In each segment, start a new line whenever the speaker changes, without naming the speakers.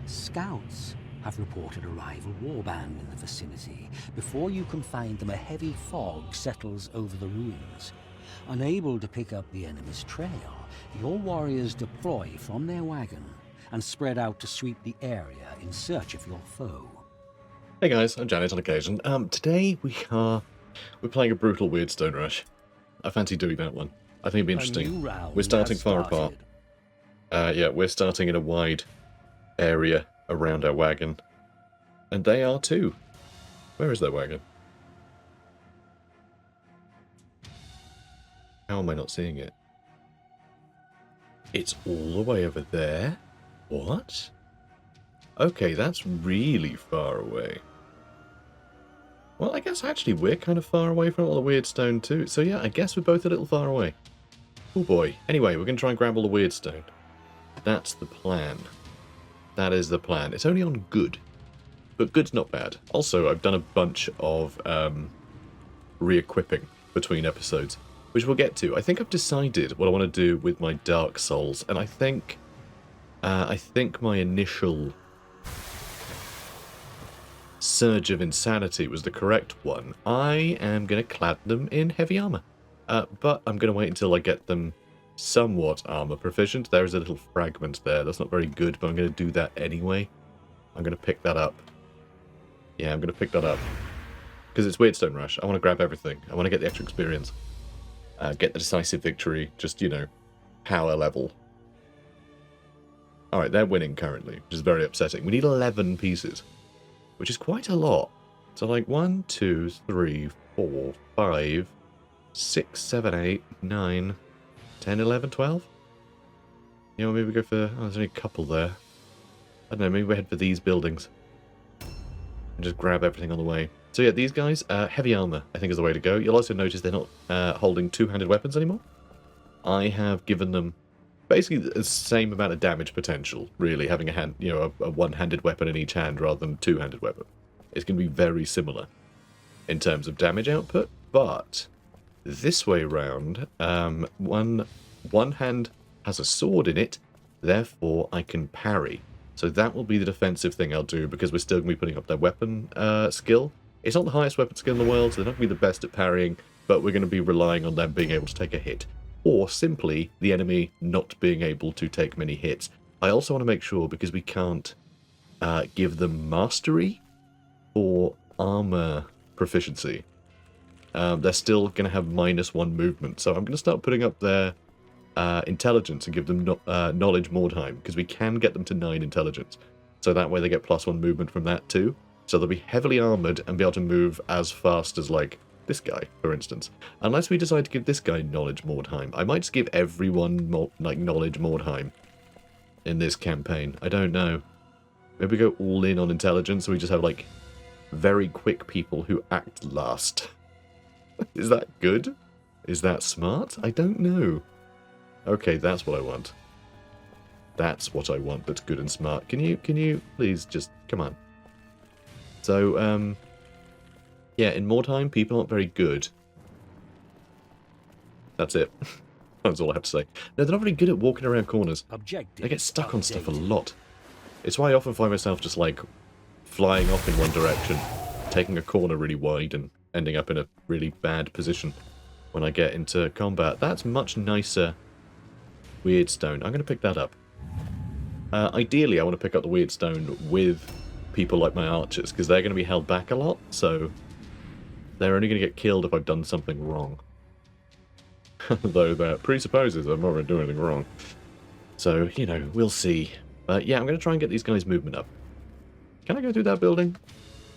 Scouts have reported a rival warband in the vicinity. Before you can find them, a heavy fog settles over the ruins. Unable to pick up the enemy's trail, your warriors deploy from their wagon and spread out to sweep the area in search of your foe.
Hey guys, I'm Janet on occasion. Today we're playing a brutal weird stone rush. I fancy doing that one. I think it'd be interesting. We're starting far apart. Yeah, we're starting in a wide area around our wagon. And they are too. Where is their wagon? How am I not seeing it? It's all the way over there? What? Okay, that's really far away. Well, I guess actually we're kind of far away from all the weird stone too. So yeah, I guess we're both a little far away. Oh boy. Anyway, we're going to try and grab all the weird stone. That's the plan. That is the plan. It's only on good. But good's not bad. Also, I've done a bunch of re-equipping between episodes, which we'll get to. I think I've decided what I want to do with my Dark Souls, and I think my initial Surge of Insanity was the correct one. I am going to clad them in heavy armor, but I'm going to wait until I get them somewhat armor proficient. There is a little fragment there. That's not very good, but I'm going to do that anyway. I'm going to pick that up. Yeah, I'm going to pick that up. Because it's Weird Stone Rush. I want to grab everything. I want to get the extra experience. Get the decisive victory. Just, you know, power level. Alright, they're winning currently, which is very upsetting. We need 11 pieces, which is quite a lot. So like 1, 2, 3, 4, 5, 6, 7, 8, 9, 10, 11, 12? You know, maybe we go for... Oh, there's only a couple there. I don't know, maybe we head for these buildings. And just grab everything on the way. So yeah, these guys, heavy armor, I think is the way to go. You'll also notice they're not holding two-handed weapons anymore. I have given them basically the same amount of damage potential, really, having a hand, you know, a one-handed weapon in each hand rather than a two-handed weapon. It's going to be very similar in terms of damage output, but this way round, one hand has a sword in it, therefore I can parry. So that will be the defensive thing I'll do, because we're still going to be putting up their weapon skill. It's not the highest weapon skill in the world, so they're not going to be the best at parrying, but we're going to be relying on them being able to take a hit. Or simply the enemy not being able to take many hits. I also want to make sure, because we can't give them mastery or armor proficiency, they're still going to have -1 movement. So I'm going to start putting up their intelligence and give them knowledge Mordheim, because we can get them to 9 intelligence. So that way they get +1 movement from that too. So they'll be heavily armored and be able to move as fast as, like, this guy, for instance. Unless we decide to give this guy knowledge Mordheim. I might just give everyone knowledge Mordheim in this campaign. I don't know. Maybe go all in on intelligence, so we just have, like, very quick people who act last. Is that good? Is that smart? I don't know. Okay, that's what I want. That's what I want, that's good and smart. Can you please just, come on. So, yeah, in Mordheim, people aren't very good. That's it. That's all I have to say. No, they're not very good at walking around corners. They get stuck on stuff a lot. It's why I often find myself just, like, flying off in one direction, taking a corner really wide and ending up in a really bad position when I get into combat. That's much nicer weird stone. I'm going to pick that up. Ideally, I want to pick up the weird stone with people like my archers, because they're going to be held back a lot, so they're only going to get killed if I've done something wrong. Though that presupposes I'm not going to do anything wrong. So, you know, we'll see. But yeah, I'm going to try and get these guys' movement up. Can I go through that building?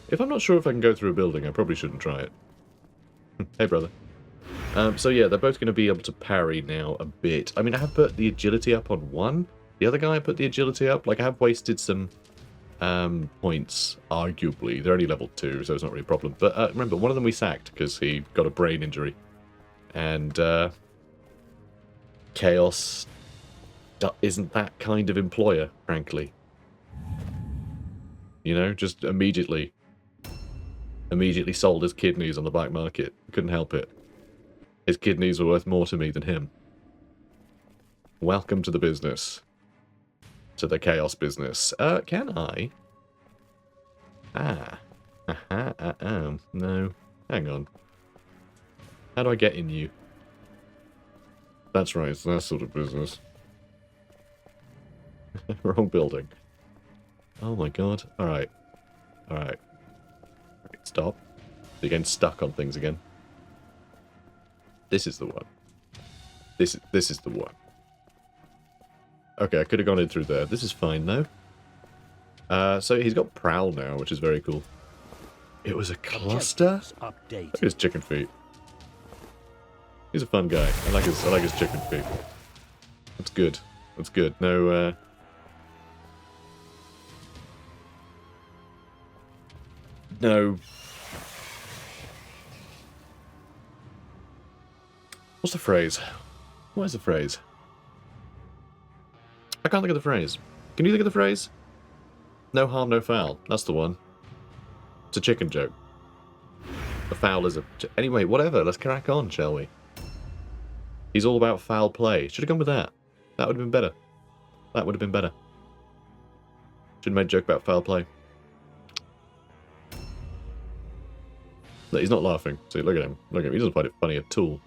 If I'm not sure if I can go through a building, I probably shouldn't try it. Hey, brother. So yeah, they're both going to be able to parry now a bit. I mean, I have put the agility up on one. The other guy I put the agility up. Like, I have wasted some points, arguably. They're only level 2, so it's not really a problem. But remember, one of them we sacked because he got a brain injury. And Chaos isn't that kind of employer, frankly. You know, just immediately sold his kidneys on the black market. Couldn't help it. His kidneys were worth more to me than him. Welcome to the business. to the chaos business. Can I? No. Hang on. How do I get in you? That's right, it's that sort of business. Wrong building. Oh my god. Alright. Alright. Stop. You're getting stuck on things again. This is the one. This is the one. Okay, I could have gone in through there. This is fine, though. So he's got Prowl now, which is very cool. It was a cluster? Look at his chicken feet. He's a fun guy. I like his chicken feet. That's good. That's good. No, no. What's the phrase? What is the phrase? I can't think of the phrase. Can you think of the phrase? No harm, no foul. That's the one. It's a chicken joke. A foul is a... Anyway, whatever. Let's crack on, shall we? He's all about foul play. Should have gone with that. That would have been better. That would have been better. Should have made a joke about foul play. Look, he's not laughing. See, look at him. Look at him. He doesn't find it funny at all.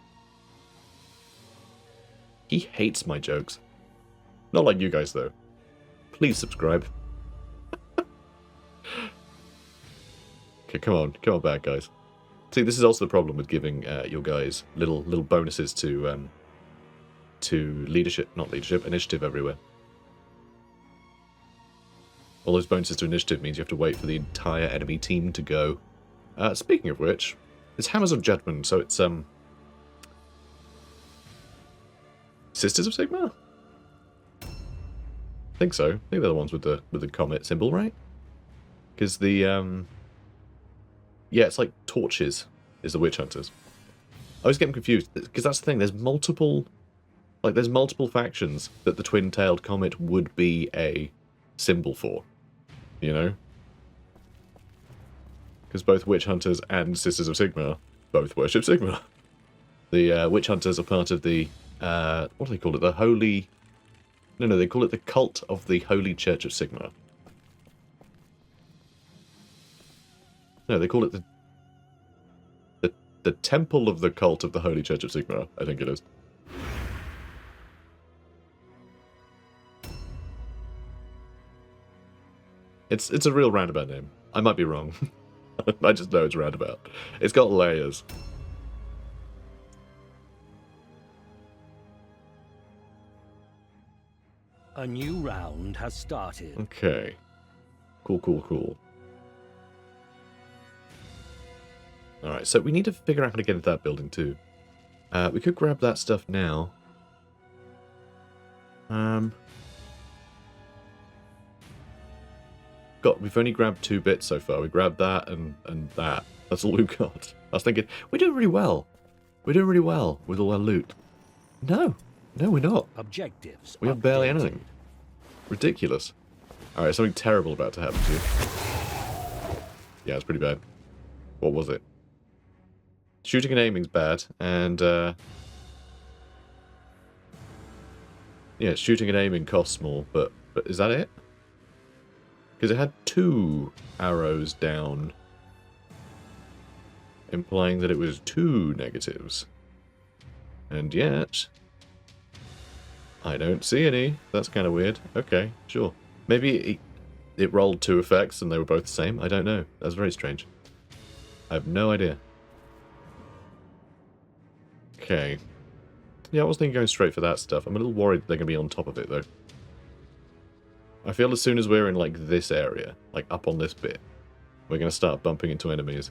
He hates my jokes. Not like you guys, though. Please subscribe. Okay, come on back, guys. See, this is also the problem with giving your guys little bonuses to initiative everywhere. All those bonuses to initiative means you have to wait for the entire enemy team to go. Speaking of which, it's Hammers of Judgment, so it's Sisters of Sigmar? I think so. I think they're the ones with the comet symbol, right? Because the yeah, it's like torches is the witch hunters. I was getting confused because that's the thing. There's multiple factions that the twin-tailed comet would be a symbol for, you know? Because both witch hunters and Sisters of Sigmar both worship Sigmar. The witch hunters are part of the what do they call it? The holy... No, they call it the cult of the Holy Church of Sigmar. No, they call it the Temple of the Cult of the Holy Church of Sigmar, I think it is. It's a real roundabout name. I might be wrong. I just know it's roundabout. It's got layers.
A new round has started.
Okay. Cool. Alright, so we need to figure out how to get into that building too. We could grab that stuff now. We've only grabbed 2 bits so far. We grabbed that and that. That's all we've got. I was thinking, we're doing really well. We're doing really well with all our loot. No, we're not.
Objectives.
We have barely anything. Ridiculous. Alright, something terrible about to happen to you. Yeah, it's pretty bad. What was it? Shooting and aiming's bad, and yeah, shooting and aiming costs more, but is that it? Because it had 2 arrows down, implying that it was 2 negatives. And yet, I don't see any. That's kind of weird. Okay, sure. Maybe it rolled 2 effects and they were both the same. I don't know. That's very strange. I have no idea. Okay. Yeah, I was thinking going straight for that stuff. I'm a little worried they're going to be on top of it, though. I feel as soon as we're in, like, this area, like, up on this bit, we're going to start bumping into enemies.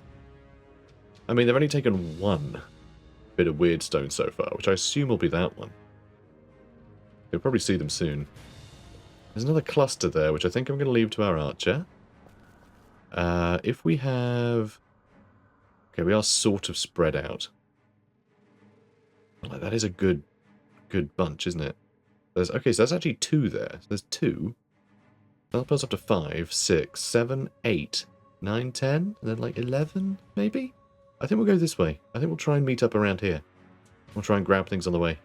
I mean, they've only taken 1 bit of weird stone so far, which I assume will be that one. You'll probably see them soon. There's another cluster there, which I think I'm going to leave to our archer. If we have... Okay, we are sort of spread out. Like, that is a good bunch, isn't it? Okay, so there's actually 2 there. So there's 2. That'll put us up to 5, 6, 7, 8, 9, 10, and then like 11, maybe? I think we'll go this way. I think we'll try and meet up around here. We'll try and grab things on the way.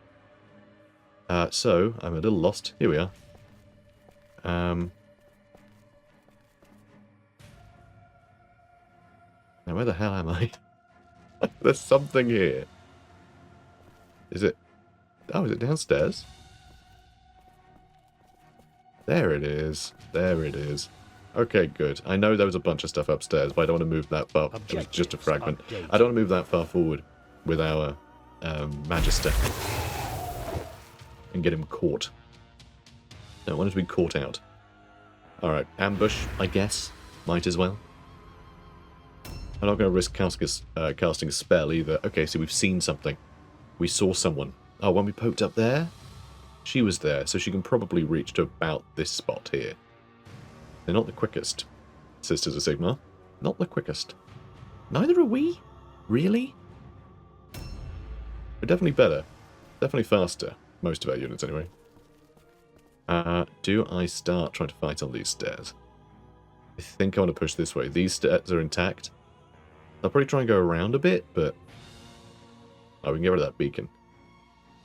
So, I'm a little lost. Here we are. Now, where the hell am I? There's something here. Is it... Oh, is it downstairs? There it is. There it is. Okay, good. I know there was a bunch of stuff upstairs, but I don't want to move that far. It was just a fragment. I don't want to move that far forward with our Magister and get him caught. No, I want him to be caught out. Alright, ambush, I guess. Might as well. I'm not going to risk casting a spell either. Okay, so we've seen something. We saw someone. Oh, when we poked up there, she was there, so she can probably reach to about this spot here. They're not the quickest, Sisters of Sigmar. Not the quickest. Neither are we? Really? We're definitely better. Definitely faster. Most of our units, anyway. Do I start trying to fight on these stairs? I think I want to push this way. These stairs are intact. I'll probably try and go around a bit, but... Oh, we can get rid of that beacon.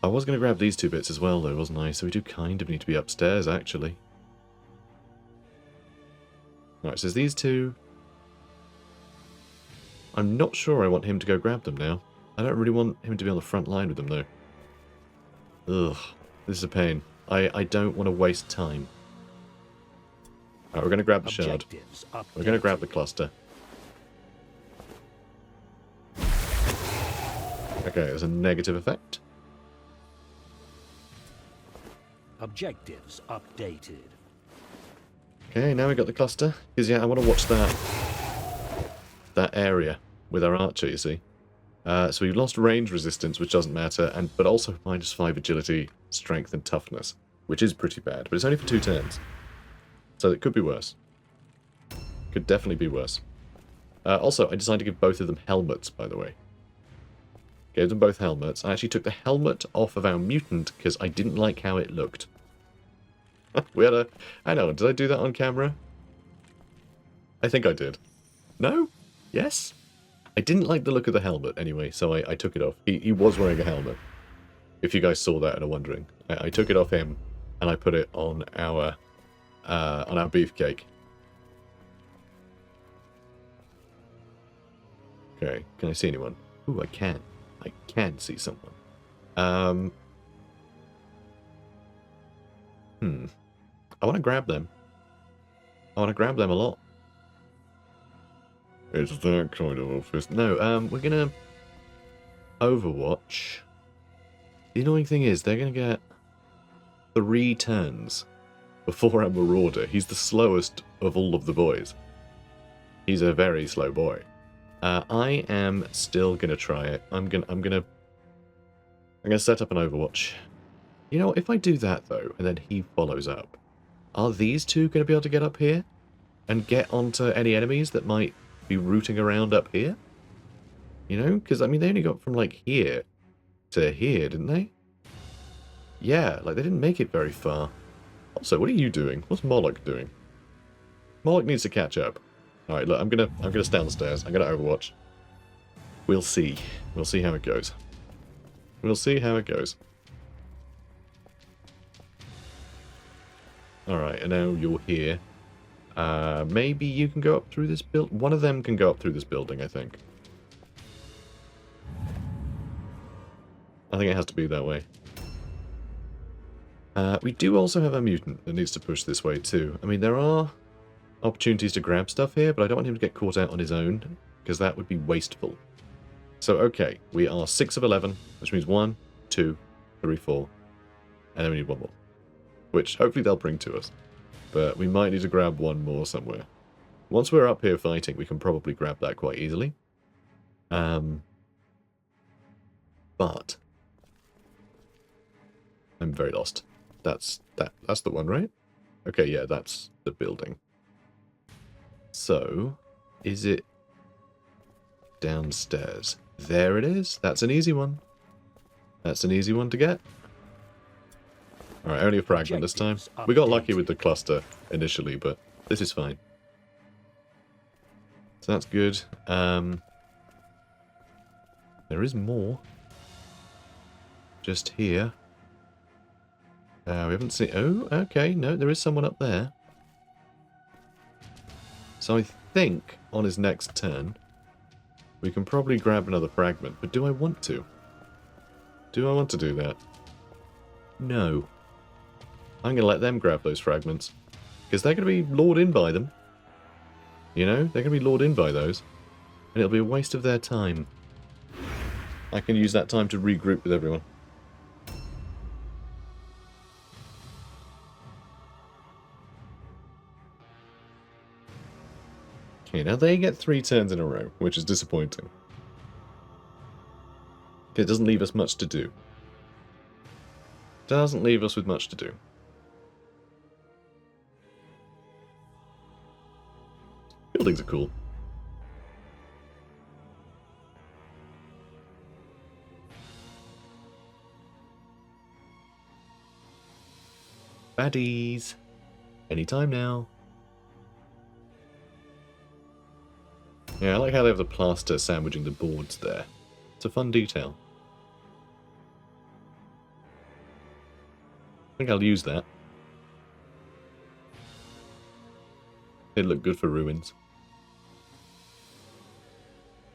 I was going to grab these two bits as well, though, wasn't I? So we do kind of need to be upstairs, actually. Alright, so there's these two. I'm not sure I want him to go grab them now. I don't really want him to be on the front line with them, though. Ugh, this is a pain. I don't want to waste time. Alright, we're going to grab the shard. We're going to grab the cluster. Okay, there's a negative effect.
Objectives updated.
Okay, now we got the cluster. Because, yeah, I want to watch that area with our archer, you see. So we've lost range resistance, which doesn't matter, but also -5 agility, strength, and toughness, which is pretty bad. But it's only for 2 turns. So it could be worse. Could definitely be worse. Also, I decided to give both of them helmets, by the way. Gave them both helmets. I actually took the helmet off of our mutant because I didn't like how it looked. We had a... I know, did I do that on camera? I think I did. No? Yes? I didn't like the look of the helmet anyway, so I took it off. He was wearing a helmet. If you guys saw that and are wondering. I took it off him and I put it on our beefcake. Okay, can I see anyone? Ooh, I can. I can see someone. I want to grab them. I want to grab them a lot. It's that kind of office. No, we're gonna Overwatch. The annoying thing is, they're gonna get 3 turns before our Marauder. He's the slowest of all of the boys. He's a very slow boy. I am still gonna try it. I'm gonna set up an Overwatch. You know, if I do that though, and then he follows up, are these two gonna be able to get up here and get onto any enemies that might be rooting around up here? You know, because I mean they only got from like here to here, didn't they? Yeah, like they didn't make it very far. Also, what are you doing? What's Moloch doing? Moloch needs to catch up. Alright, look, I'm gonna stay on the stairs. I'm gonna Overwatch. We'll see. We'll see how it goes. We'll see how it goes. Alright, and now you're here. Maybe you can go up through this build. One of them can go up through this building, I think. I think it has to be that way. We do also have a mutant that needs to push this way too. I mean, there are opportunities to grab stuff here, but I don't want him to get caught out on his own, because that would be wasteful. So, okay, we are 6 of 11, which means 1, 2, 3, 4, and then we need 1 more. Which, hopefully they'll bring to us. But we might need to grab 1 more somewhere. Once we're up here fighting, we can probably grab that quite easily. But I'm very lost. That's the one, right? Okay, yeah, that's the building. So, is it downstairs? There it is. That's an easy one. That's an easy one to get. Alright, only a fragment this time. We got lucky with the cluster initially, but this is fine. So that's good. There is more. Just here. We haven't seen... Oh, okay. No, there is someone up there. So I think on his next turn, we can probably grab another fragment. But do I want to? Do I want to do that? No. I'm going to let them grab those fragments. Because they're going to be lured in by them. You know? They're going to be lured in by those. And it'll be a waste of their time. I can use that time to regroup with everyone. Okay, now they get 3 turns in a row, which is disappointing. It doesn't leave us much to do. Doesn't leave us with much to do. Buildings are cool. Baddies. Anytime now. Yeah, I like how they have the plaster sandwiching the boards there. It's a fun detail. I think I'll use that. It'd look good for ruins.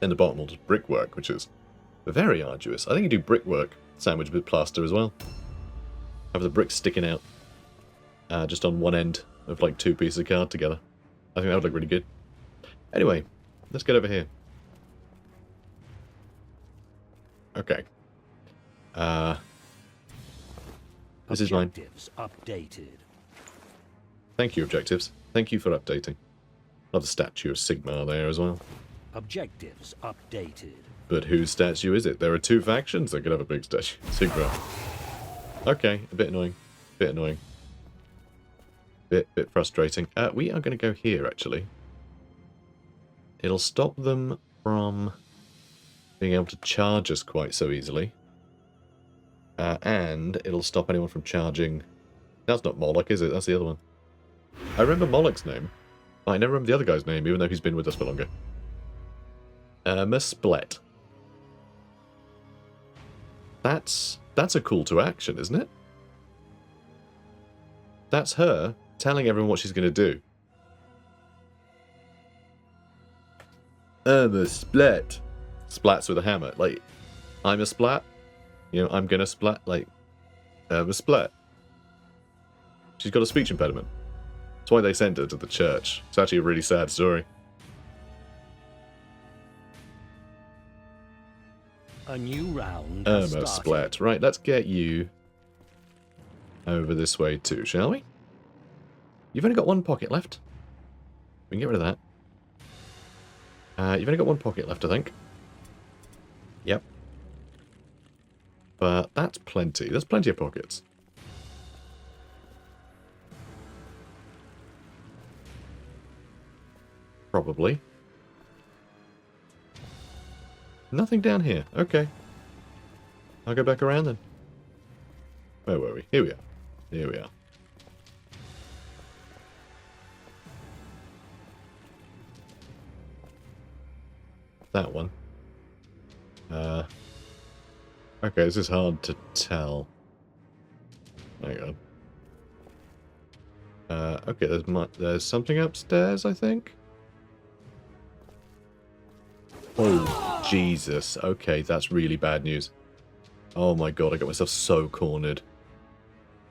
Then the bottom will just brickwork, which is very arduous. I think you do brickwork sandwiched with plaster as well. Have the bricks sticking out just on one end of like 2 pieces of card together. I think that would look really good. Anyway, let's get over here. Okay. This is mine.
Objectives updated.
Thank you, objectives. Thank you for updating. Another statue of Sigmar there as well.
Objectives updated.
But whose statue is it? There are 2 factions that could have a big statue. Sigmar. Okay, a bit annoying. Bit annoying. Bit frustrating. We are going to go here, actually. It'll stop them from being able to charge us quite so easily. And it'll stop anyone from charging... That's not Moloch, is it? That's the other one. I remember Moloch's name. I never remember the other guy's name, even though he's been with us for longer. Splet. That's a call to action, isn't it? That's her telling everyone what she's going to do. I'm a splat. Splats with a hammer. Like, I'm a splat. You know, I'm gonna splat. Like, I'm a splat. She's got a speech impediment. That's why they sent her to the church. It's actually a really sad story.
A new round.
A splat. Right, let's get you over this way too, shall we? You've only got 1 pocket left. We can get rid of that. You've only got 1 pocket left, I think. Yep. But that's plenty. There's plenty of pockets. Probably. Nothing down here. Okay. I'll go back around then. Where were we? Here we are. Here we are. That one. Okay, this is hard to tell. Hang on. Okay, there's something upstairs, I think. Oh, Jesus. Okay, that's really bad news. Oh my god, I got myself so cornered.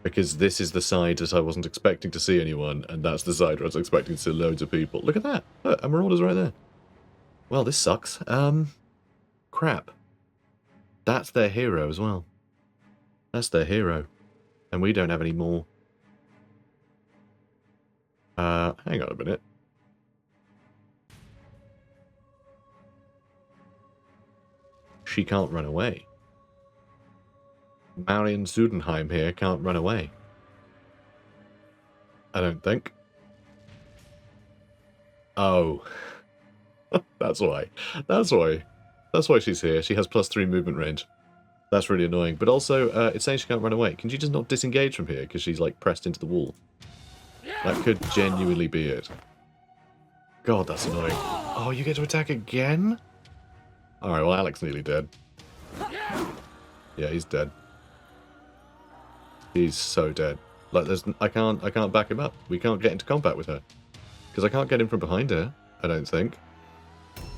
Because this is the side that I wasn't expecting to see anyone, and that's the side where I was expecting to see loads of people. Look at that. Look, a Marauder's right there. Well, this sucks. Crap. That's their hero as well. That's their hero. And we don't have any more. Hang on a minute. She can't run away. Marion Sudenheim here can't run away. I don't think. Oh. That's why. That's why. That's why she's here. She has +3 movement range. That's really annoying. But also, it's saying she can't run away. Can she just not disengage from here because she's, like, pressed into the wall? That could genuinely be it. God, that's annoying. Oh, you get to attack again? Alright, well, Alec's nearly dead. Yeah, he's dead. He's so dead. Like, I can't back him up. We can't get into combat with her. Because I can't get him from behind her, I don't think.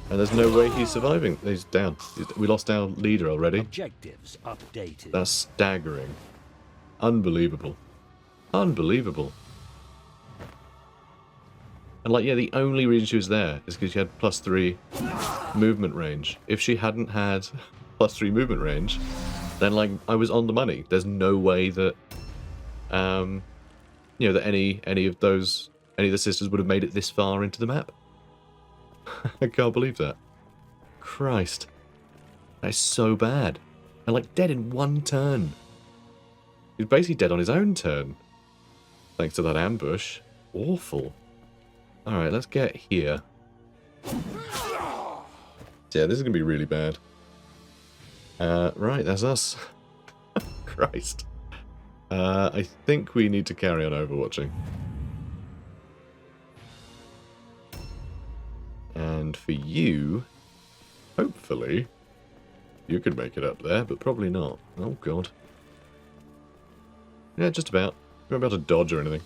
And there's no way he's surviving. He's down. We lost our leader already.
Objectives updated.
That's staggering. Unbelievable. Unbelievable. And like, yeah, the only reason she was there is because she had +3 movement range. If she hadn't had +3 movement range, then like I was on the money. There's no way that you know, that any of the sisters would have made it this far into the map. I can't believe that. Christ. That is so bad. And like dead in one turn. He's basically dead on his own turn. Thanks to that ambush. Awful. Alright, let's get here. Yeah, this is going to be really bad. Right, that's us. Christ. I think we need to carry on overwatching. And for you, hopefully, you could make it up there, but probably not. Oh, God. Yeah, just about. You won't be able to dodge or anything.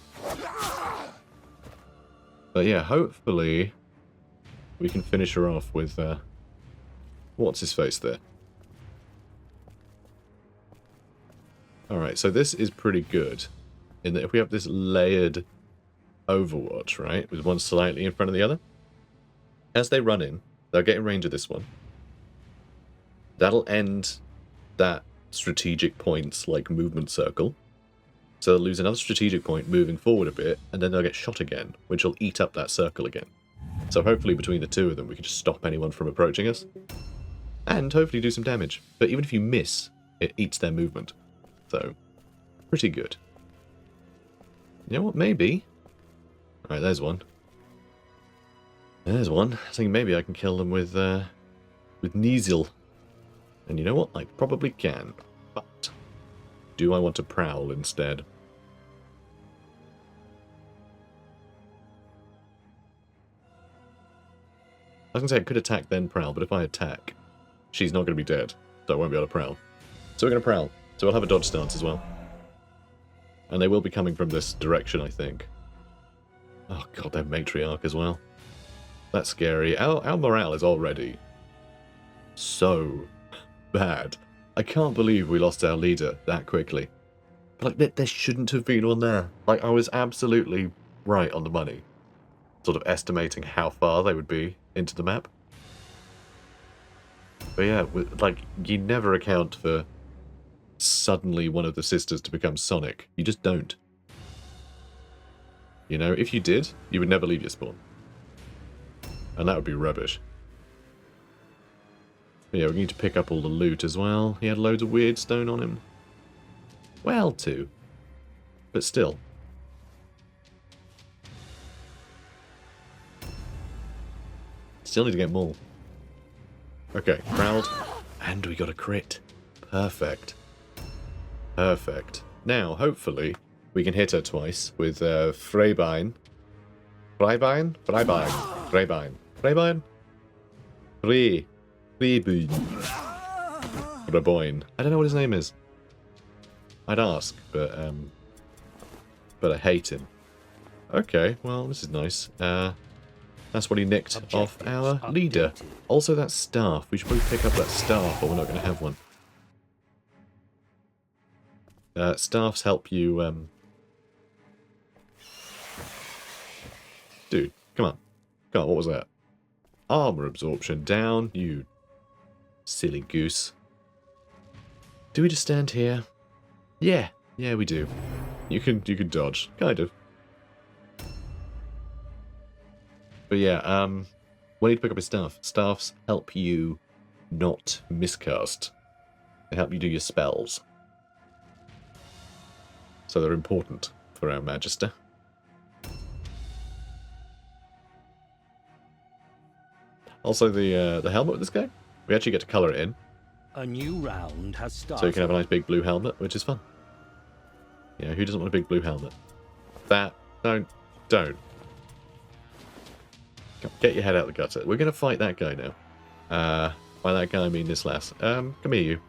But yeah, hopefully we can finish her off with, what's his face there? Alright, so this is pretty good, in that if we have this layered Overwatch, right, with one slightly in front of the other, as they run in, they'll get in range of this one. That'll end that strategic points, like, movement circle. So they'll lose another strategic point moving forward a bit, and then they'll get shot again, which will eat up that circle again. So hopefully between the two of them we can just stop anyone from approaching us. And hopefully do some damage. But even if you miss, it eats their movement. So, pretty good. You know what, maybe? Alright, there's one. There's one. I think maybe I can kill them with Neasel. And you know what? I probably can. But do I want to prowl instead? I was going to say I could attack then prowl, but if I attack, she's not going to be dead, so I won't be able to prowl. So we're going to prowl. So we'll have a dodge stance as well. And they will be coming from this direction, I think. Oh god, they're matriarch as well. That's scary. Our morale is already so bad. I can't believe we lost our leader that quickly. But like, there shouldn't have been one there. Like, I was absolutely right on the money. Sort of estimating how far they would be into the map. But yeah, like, you never account for suddenly one of the sisters to become Sonic. You just don't. You know, if you did, you would never leave your spawn. And that would be rubbish. But yeah, we need to pick up all the loot as well. He had loads of weird stone on him. Well, too. But still. Still need to get more. Okay, crowd. And we got a crit. Perfect. Perfect. Now, hopefully, we can hit her twice with Freibein. Freibein? Freibein. Freibein. Freibein? Freibein. Freibein. I don't know what his name is. I'd ask, but I hate him. Okay, well, this is nice. That's what he nicked off our leader. Also, that staff. We should probably pick up that staff, or we're not going to have one. Staffs help you, Dude, come on. Come on, what was that? Armor absorption down, you silly goose. Do we just stand here? Yeah, we do. You can dodge, kind of. But yeah, we need to pick up his staff. Staffs help you not miscast. They help you do your spells. So they're important for our Magister. Also, the helmet with this guy, we actually get to colour it in.
A new round has started.
So you can have a nice big blue helmet, which is fun. Yeah, who doesn't want a big blue helmet? That, don't. Get your head out the gutter. We're going to fight that guy now. By that guy I mean this lass. Come here, you.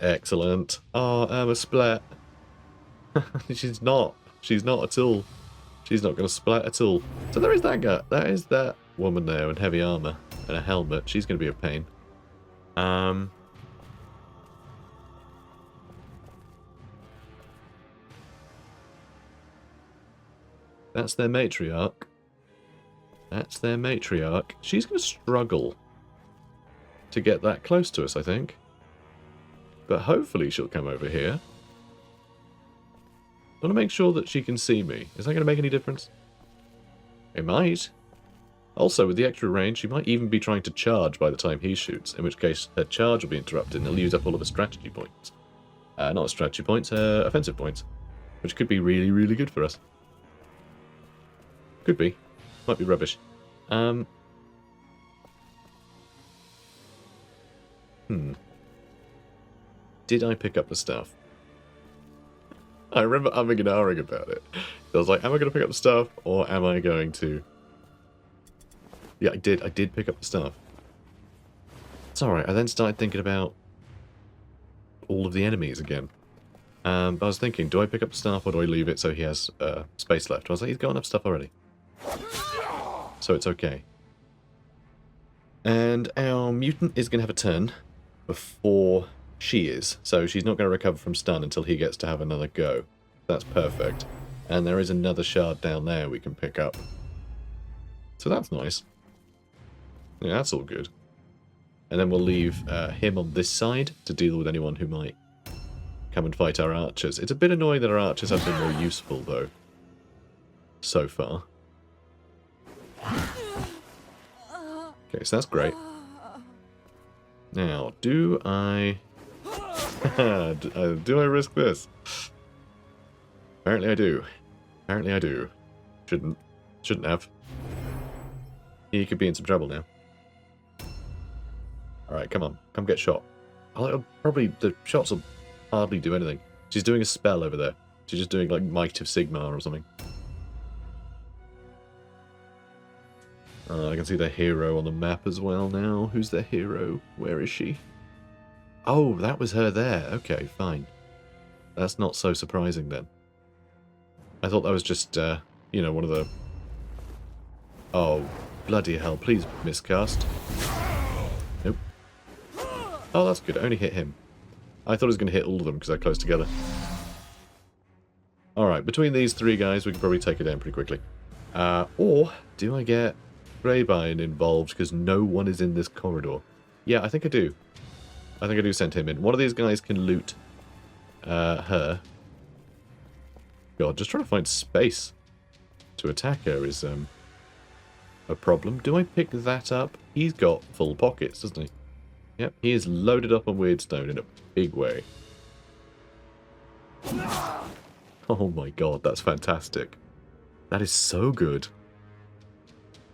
Excellent. Oh, armor splat. She's not. She's not at all. She's not going to splat at all. So there is that guy. That is that woman there in heavy armor and a helmet. She's going to be a pain. That's their matriarch. That's their matriarch. She's going to struggle to get that close to us, I think. But hopefully she'll come over here. I want to make sure that she can see me. Is that going to make any difference? It might. Also, with the extra range, she might even be trying to charge by the time he shoots, in which case her charge will be interrupted and he'll use up all of her strategy points. Not strategy points, her offensive points. Which could be really, really good for us. Could be. Might be rubbish. Did I pick up the stuff? I remember umming and ahhing about it. I was like, am I going to pick up the stuff, or am I going to... Yeah, I did. I did pick up the stuff. It's alright. I then started thinking about all of the enemies again. But I was thinking, do I pick up the stuff, or do I leave it so he has space left? I was like, he's got enough stuff already. So it's okay. And our mutant is going to have a turn before she is. So she's not going to recover from stun until he gets to have another go. That's perfect. And there is another shard down there we can pick up. So that's nice. Yeah, that's all good. And then we'll leave him on this side to deal with anyone who might come and fight our archers. It's a bit annoying that our archers have been more useful, though, so far. Okay, so that's great. Now, do I... do I risk this? Apparently I do. Apparently I do. Shouldn't have. He could be in some trouble now. Alright, come on. Come get shot. Probably the shots will hardly do anything. She's doing a spell over there. She's just doing like Might of Sigmar or something. I can see the hero on the map as well now. Who's the hero? Where is she? Oh, that was her there. Okay, fine. That's not so surprising then. I thought that was just, you know, one of the... Oh, bloody hell. Please miscast. Nope. Oh, that's good. I only hit him. I thought it was going to hit all of them because they're close together. Alright, between these three guys, we can probably take it down pretty quickly. Or, do I get Greybine involved because no one is in this corridor? Yeah, I think I do. I think I do send him in. One of these guys can loot her. God, just trying to find space to attack her is a problem. Do I pick that up? He's got full pockets, doesn't he? Yep, he is loaded up on Weirdstone in a big way. Oh my god, that's fantastic. That is so good.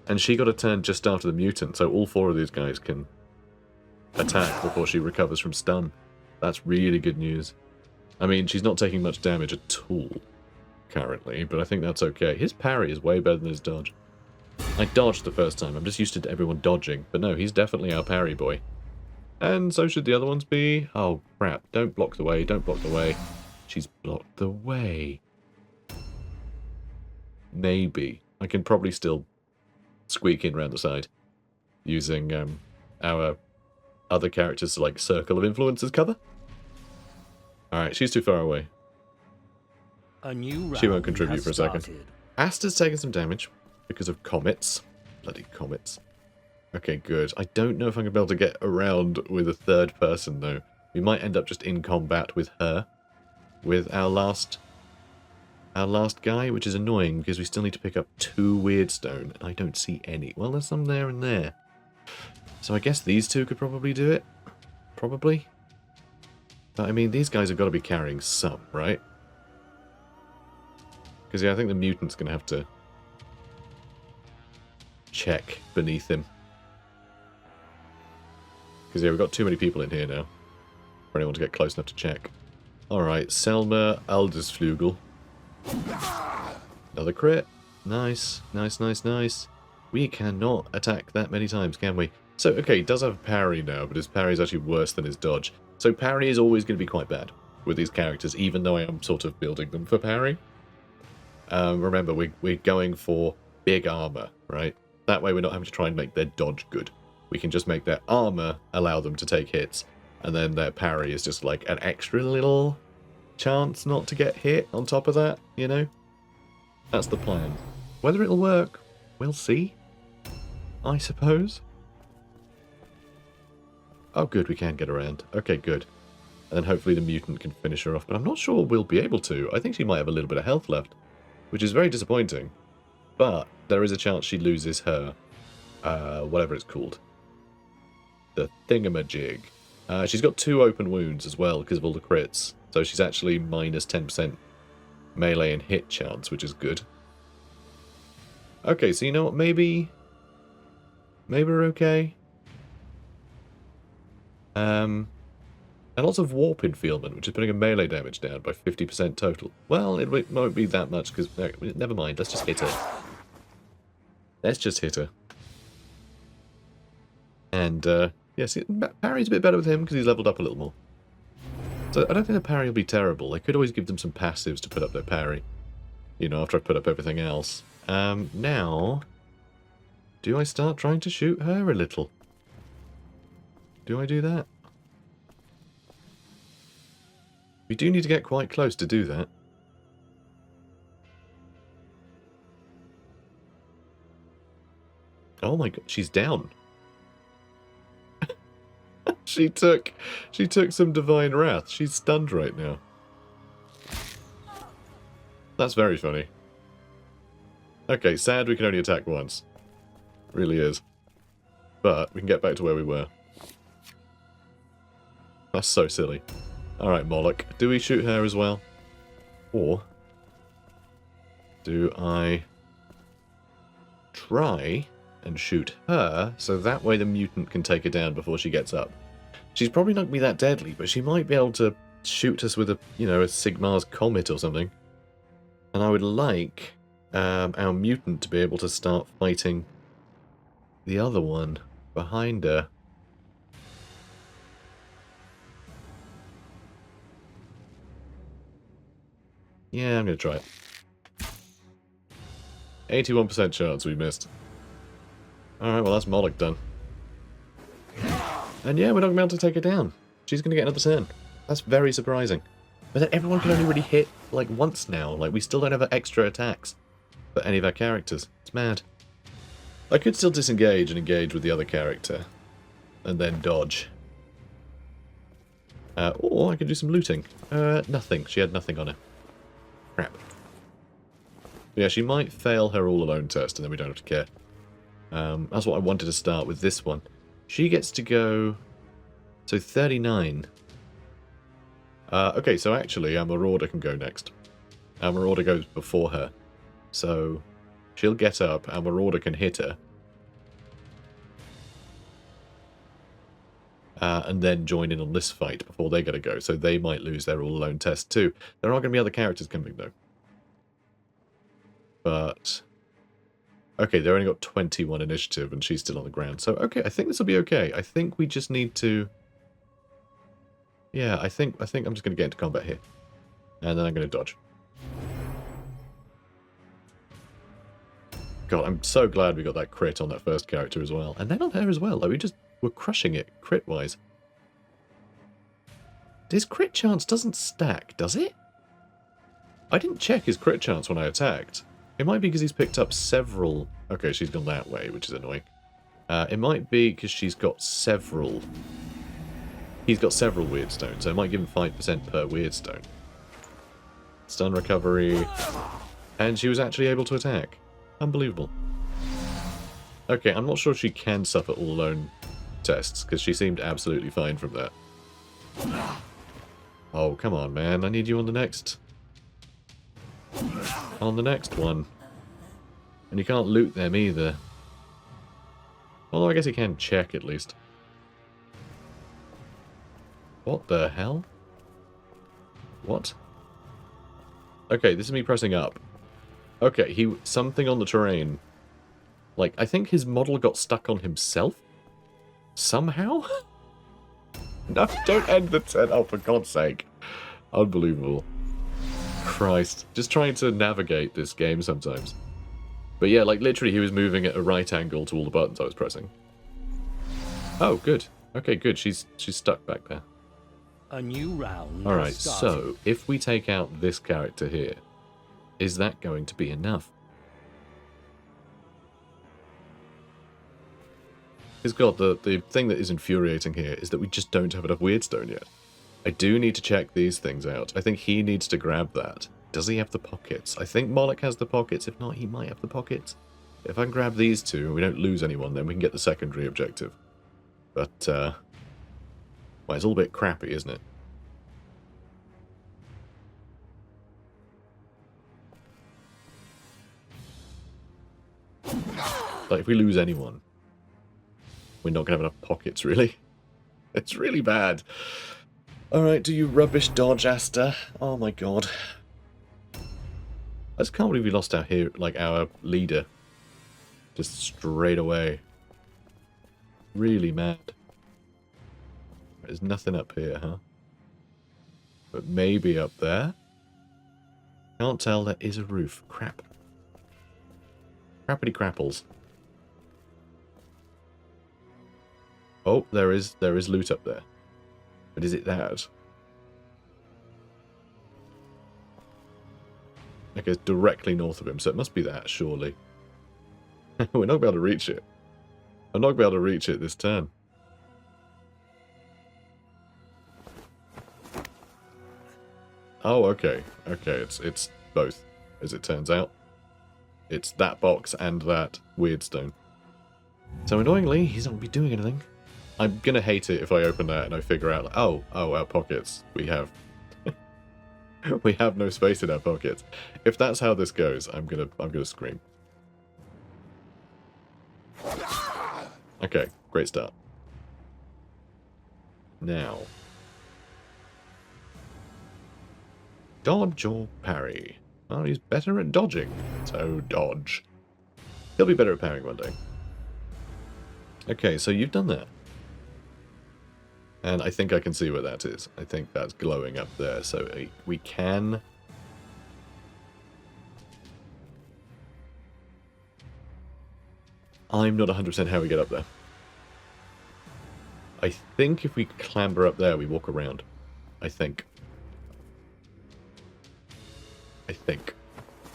And she got a turn just after the mutant, so all four of these guys can attack before she recovers from stun. That's really good news. I mean, she's not taking much damage at all currently, but I think that's okay. His parry is way better than his dodge. I dodged the first time. I'm just used to everyone dodging. But no, he's definitely our parry boy. And so should the other ones be. Oh, crap. Don't block the way. Don't block the way. She's blocked the way. Maybe. I can probably still squeak in around the side using our other characters to, like, circle of influence as cover. Alright, she's too far away. She won't contribute for a second. Asta's taking some damage because of comets. Bloody comets. Okay, good. I don't know if I'm going to be able to get around with a third person, though. We might end up just in combat with her. With our last guy, which is annoying because we still need to pick up 2 Weirdstone, and I don't see any. Well, there's some there and there. So I guess these two could probably do it. Probably. But I mean, these guys have got to be carrying some, right? Because, yeah, I think the mutant's going to have to check beneath him. Because, yeah, we've got too many people in here now for anyone to get close enough to check. Alright, Selma Aldisflugel. Another crit. Nice, nice, nice, nice. We cannot attack that many times, can we? So, okay, he does have parry now, but his parry is actually worse than his dodge. So parry is always going to be quite bad with these characters, even though I am sort of building them for parry. Remember, we're going for big armor, right? That way we're not having to try and make their dodge good. We can just make their armor allow them to take hits, and then their parry is just like an extra little chance not to get hit on top of that, you know? That's the plan. Whether it'll work, we'll see, I suppose. Oh, good, we can get around. Okay, good. And then hopefully the mutant can finish her off, but I'm not sure we'll be able to. I think she might have a little bit of health left, which is very disappointing. But there is a chance she loses her, whatever it's called. The thingamajig. She's got 2 open wounds as well because of all the crits. So she's actually minus 10% melee and hit chance, which is good. Okay, so you know what? Maybe we're okay. And lots of warp enfeelment, which is putting a melee damage down by 50% total. Well, it won't be that much because... never mind, let's just hit her. Let's just hit her. And, yeah, see, parry's a bit better with him because he's leveled up a little more. So I don't think the parry will be terrible. I could always give them some passives to put up their parry. You know, after I put up everything else. Now... do I start trying to shoot her a little? Do I do that? We do need to get quite close to do that. Oh my god, she's down. She took some divine wrath. She's stunned right now. That's very funny. Okay, sad we can only attack once. Really is. But we can get back to where we were. That's so silly. Alright, Moloch. Do we shoot her as well? Or do I try and shoot her so that way the mutant can take her down before she gets up? She's probably not going to be that deadly, but she might be able to shoot us with a, you know, a Sigmar's Comet or something. And I would like our mutant to be able to start fighting the other one behind her. Yeah, I'm going to try it. 81% chance we missed. Alright, well that's Moloch done. And yeah, we're not going to be able to take her down. She's going to get another turn. That's very surprising. But then everyone can only really hit, like, once now. Like, we still don't have extra attacks for any of our characters. It's mad. I could still disengage and engage with the other character. And then dodge. Or I could do some looting. Nothing. She had nothing on her. Crap. Yeah, she might fail her all-alone test, and then we don't have to care. That's what I wanted to start with this one. She gets to go... so 39. Okay, so actually, our Marauder can go next. Our Marauder goes before her. So, she'll get up, our Marauder can hit her. And then join in on this fight before they gotta go. So they might lose their all-alone test too. There are going to be other characters coming though. But... okay, they only got 21 initiative and she's still on the ground. So, okay, I think this will be okay. I think we just need to... yeah, I think I'm just going to get into combat here. And then I'm going to dodge. God, I'm so glad we got that crit on that first character as well. And then on her as well. Like, we're crushing it, crit-wise. His crit chance doesn't stack, does it? I didn't check his crit chance when I attacked. It might be because he's picked up several... okay, she's gone that way, which is annoying. It might be because she's got several... he's got several weird stones, so it might give him 5% per weird stone. Stun recovery... and she was actually able to attack. Unbelievable. Okay, I'm not sure she can suffer all alone tests, because she seemed absolutely fine from that. Oh, come on, man. I need you on the next... on the next one. And you can't loot them either. Although I guess you can check at least. What the hell? What? Okay, this is me pressing up. Okay, something on the terrain. Like, I think his model got stuck on himself? Somehow? No, don't end the turn. Oh, for God's sake. Unbelievable. Christ. Just trying to navigate this game sometimes. But yeah, like literally he was moving at a right angle to all the buttons I was pressing. Oh, good. Okay, good. She's stuck back there.
A new round.
Alright, so if we take out this character here, is that going to be enough? Because God, the thing that is infuriating here is that we just don't have enough Weirdstone yet. I do need to check these things out. I think he needs to grab that. Does he have the pockets? I think Moloch has the pockets. If not, he might have the pockets. If I can grab these two and we don't lose anyone, then we can get the secondary objective. But, well, it's all a bit crappy, isn't it? Like, if we lose anyone, we're not going to have enough pockets, really. It's really bad. Alright, do you rubbish dodge, Asta? Oh my god. I just can't believe we lost our hero, like our leader. Just straight away. Really mad. There's nothing up here, huh? But maybe up there? Can't tell, there is a roof. Crap. Crappity crapples. Oh, there is loot up there. But is it that? Okay, it's directly north of him, so it must be that, surely. We're not going to be able to reach it. I'm not going to be able to reach it this turn. Oh, okay. Okay, it's both, as it turns out. It's that box and that Weirdstone. So annoyingly, he's not going to be doing anything. I'm going to hate it if I open that and I figure out, like, oh, our pockets. We have... we have no space in our pockets. If that's how this goes, I'm gonna scream. Okay, great start. Now... dodge or parry? Oh, he's better at dodging, so dodge. He'll be better at parrying one day. Okay, so you've done that. And I think I can see what that is. I think that's glowing up there, so we can... I'm not 100% how we get up there. I think if we clamber up there, we walk around. I think.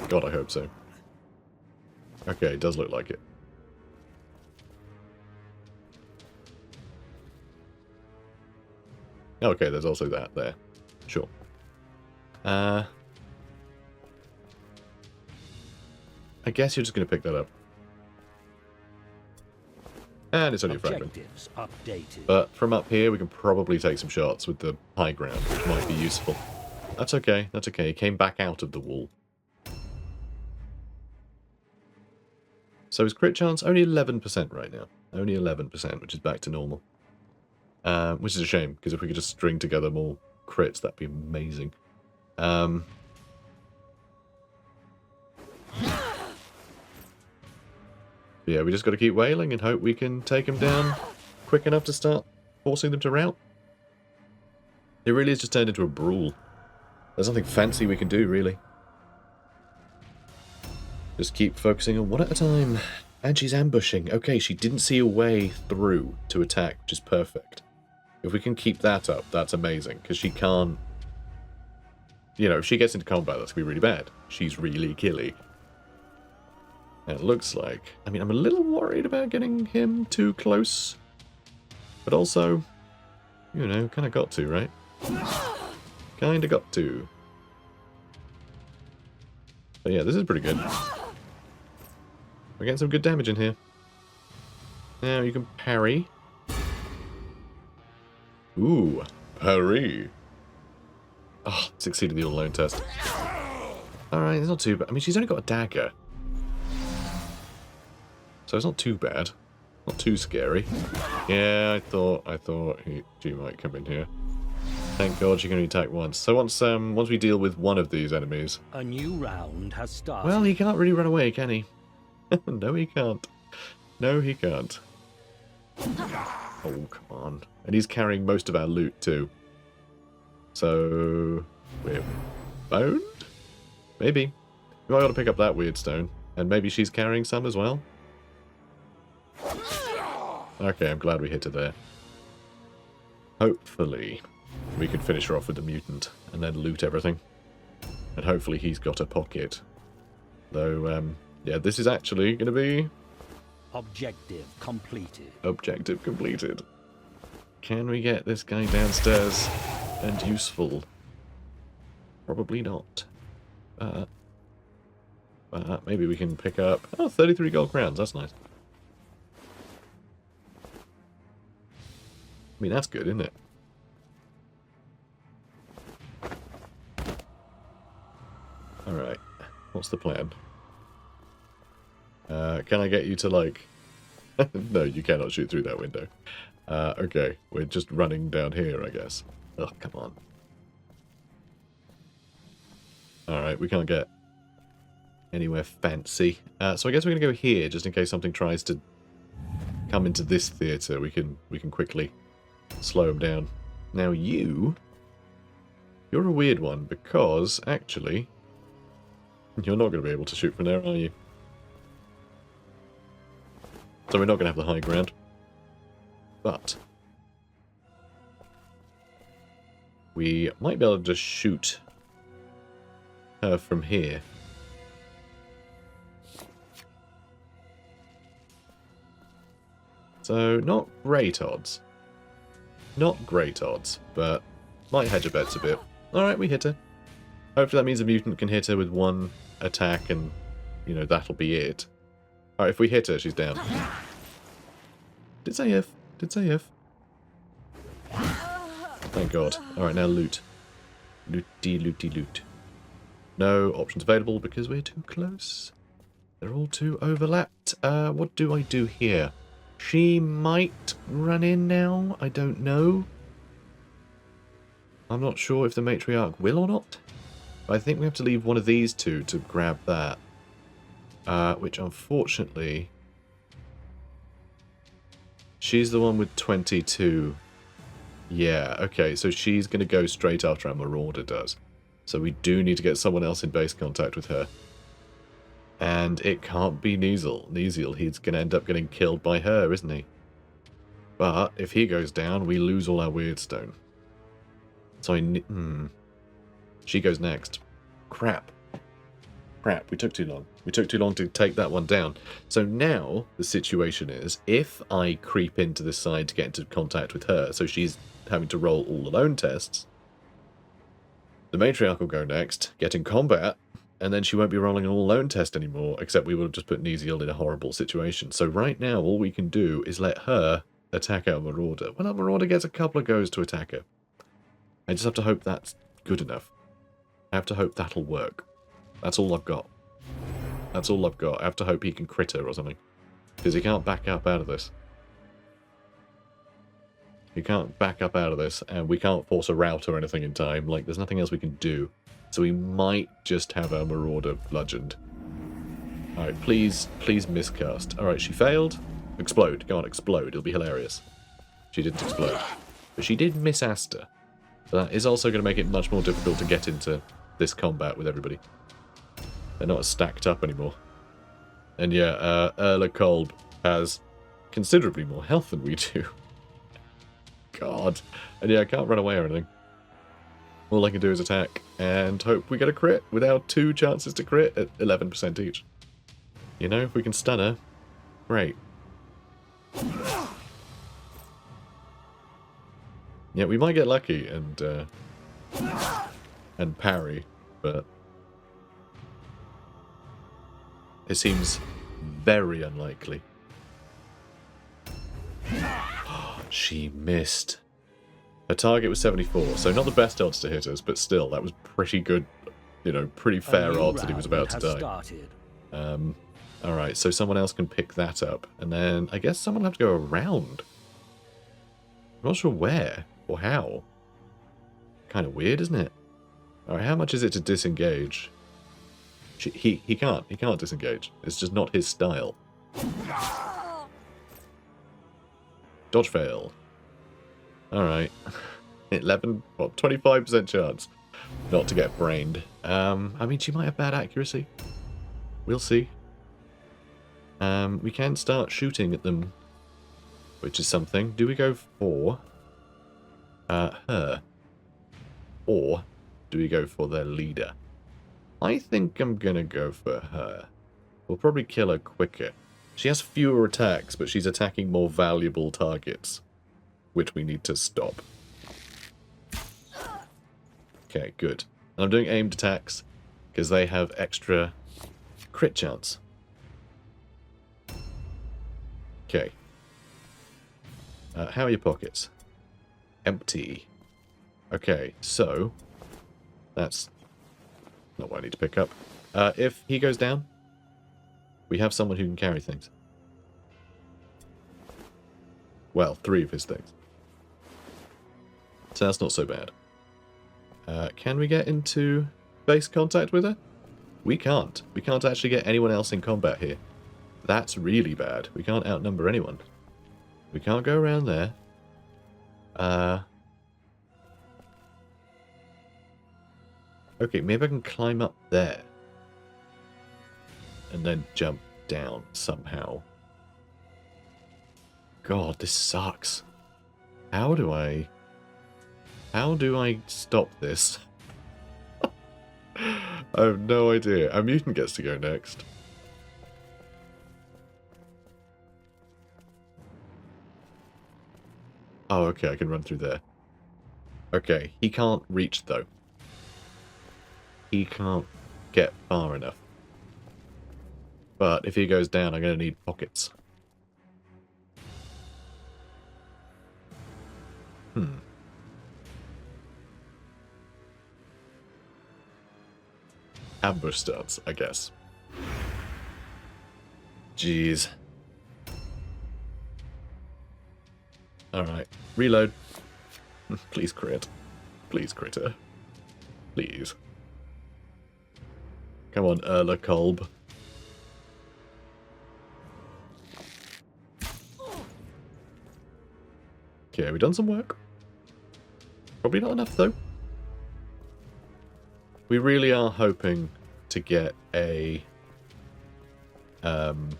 God, I hope so. Okay, it does look like it. Okay, there's also that there. Sure. I guess you're just going to pick that up. And it's only a fragment.
Updated.
But from up here, we can probably take some shots with the high ground, which might be useful. That's okay, that's okay. He came back out of the wall. So his crit chance, only 11% right now. Only 11%, which is back to normal. Which is a shame, because if we could just string together more crits, that'd be amazing. Yeah, we just got to keep wailing and hope we can take him down quick enough to start forcing them to rout. It really is just turned into a brawl. There's nothing fancy we can do, really. Just keep focusing on one at a time. And she's ambushing. Okay, she didn't see a way through to attack, which is perfect. If we can keep that up, that's amazing, because she can't... You know, if she gets into combat, that's going to be really bad. She's really killy. And it looks like... I mean, I'm a little worried about getting him too close. But also, you know, kind of got to, right? Kind of got to. But yeah, this is pretty good. We're getting some good damage in here. Now you can parry. Ooh, parry. Oh, succeeded the all-alone test. Alright, it's not too bad. I mean, she's only got a dagger. So it's not too bad. Not too scary. Yeah, I thought she might come in here. Thank God she can only attack once. So once we deal with one of these enemies...
A new round has started.
Well, he can't really run away, can he? No, he can't. No, he can't. Oh, come on. And he's carrying most of our loot, too. So... we're boned? Maybe. We might ought to pick up that weird stone. And maybe she's carrying some as well? Okay, I'm glad we hit her there. Hopefully, we can finish her off with the mutant and then loot everything. And hopefully he's got a pocket. Though, yeah, this is actually going to be...
Objective completed.
Objective completed. Can we get this guy downstairs and useful? Probably not. But maybe we can pick up... oh, 33 gold crowns. That's nice. I mean, that's good, isn't it? Alright. What's the plan? Can I get you to, like... no, you cannot shoot through that window. Okay, we're just running down here, I guess. Oh, come on. Alright, we can't get anywhere fancy. So I guess we're going to go here, just in case something tries to come into this theatre. We can quickly slow them down. Now you're a weird one, because, actually, you're not going to be able to shoot from there, are you? So we're not going to have the high ground. But we might be able to just shoot her from here. So, not great odds. Not great odds, but might hedge her bets a bit. Alright, we hit her. Hopefully that means a mutant can hit her with one attack and, you know, that'll be it. Alright, if we hit her, she's down. Did say if. Did say if. Thank God. Alright, now loot. Looty, looty, loot. No options available because we're too close. They're all too overlapped. What do I do here? She might run in now. I don't know. I'm not sure if the matriarch will or not. But I think we have to leave one of these two to grab that. Which, unfortunately... she's the one with 22. Yeah, okay, so she's going to go straight after our Marauder does. So we do need to get someone else in base contact with her. And it can't be Neasel. Neasel, he's going to end up getting killed by her, isn't he? But if he goes down, we lose all our Weirdstone. So she goes next. Crap. Crap, we took too long. We took too long to take that one down. So now the situation is, if I creep into this side to get into contact with her, so she's having to roll all alone tests, the matriarch will go next, get in combat, and then she won't be rolling an all-alone test anymore, except we would have just put Neasel in a horrible situation. So right now, all we can do is let her attack our Marauder. Well, our Marauder gets a couple of goes to attack her. I just have to hope that's good enough. I have to hope that'll work. That's all I've got. That's all I've got. I have to hope he can crit her or something. Because he can't back up out of this. He can't back up out of this, and we can't force a rout or anything in time. Like, there's nothing else we can do. So we might just have our Marauder bludgeoned. Alright, please miscast. Alright, she failed. Explode. Go on, explode. It'll be hilarious. She didn't explode. But she did miss Asta. But that is also going to make it much more difficult to get into this combat with everybody. They're not as stacked up anymore. And yeah, Erla Kolb has considerably more health than we do. God. And yeah, I can't run away or anything. All I can do is attack and hope we get a crit with our 2 chances to crit at 11% each. You know, if we can stun her, great. Yeah, we might get lucky and parry, but it seems very unlikely. She missed. Her target was 74, so not the best odds to hit us, but still, that was pretty good, you know, pretty fair odds that he was about to die. Alright, so someone else can pick that up, and then I guess someone will have to go around. I'm not sure where or how. Kind of weird, isn't it? Alright, how much is it to disengage? He can't disengage. It's just not his style. Dodge fail. Alright. 11, what, 25% chance not to get brained. I mean, she might have bad accuracy. We'll see. We can start shooting at them, which is something. Do we go for her? Or do we go for their leader? I think I'm gonna go for her. We'll probably kill her quicker. She has fewer attacks, but she's attacking more valuable targets, which we need to stop. Okay, good. And I'm doing aimed attacks because they have extra crit chance. Okay. How are your pockets? Empty. Okay, so that's not what I need to pick up. If he goes down, we have someone who can carry things. Well, 3 of his things. So that's not so bad. Can we get into base contact with her? We can't. We can't actually get anyone else in combat here. That's really bad. We can't outnumber anyone. We can't go around there. Okay, maybe I can climb up there. And then jump down somehow. God, this sucks. How do I stop this? I have no idea. A mutant gets to go next. Oh, okay, I can run through there. Okay, he can't reach, though. He can't get far enough. But if he goes down, I'm going to need pockets. Ambush starts, I guess. Jeez. Alright, reload. Please crit. Please critter. Please. Come on, Erla Kolb. Okay, we done some work. Probably not enough, though. We really are hoping to get a an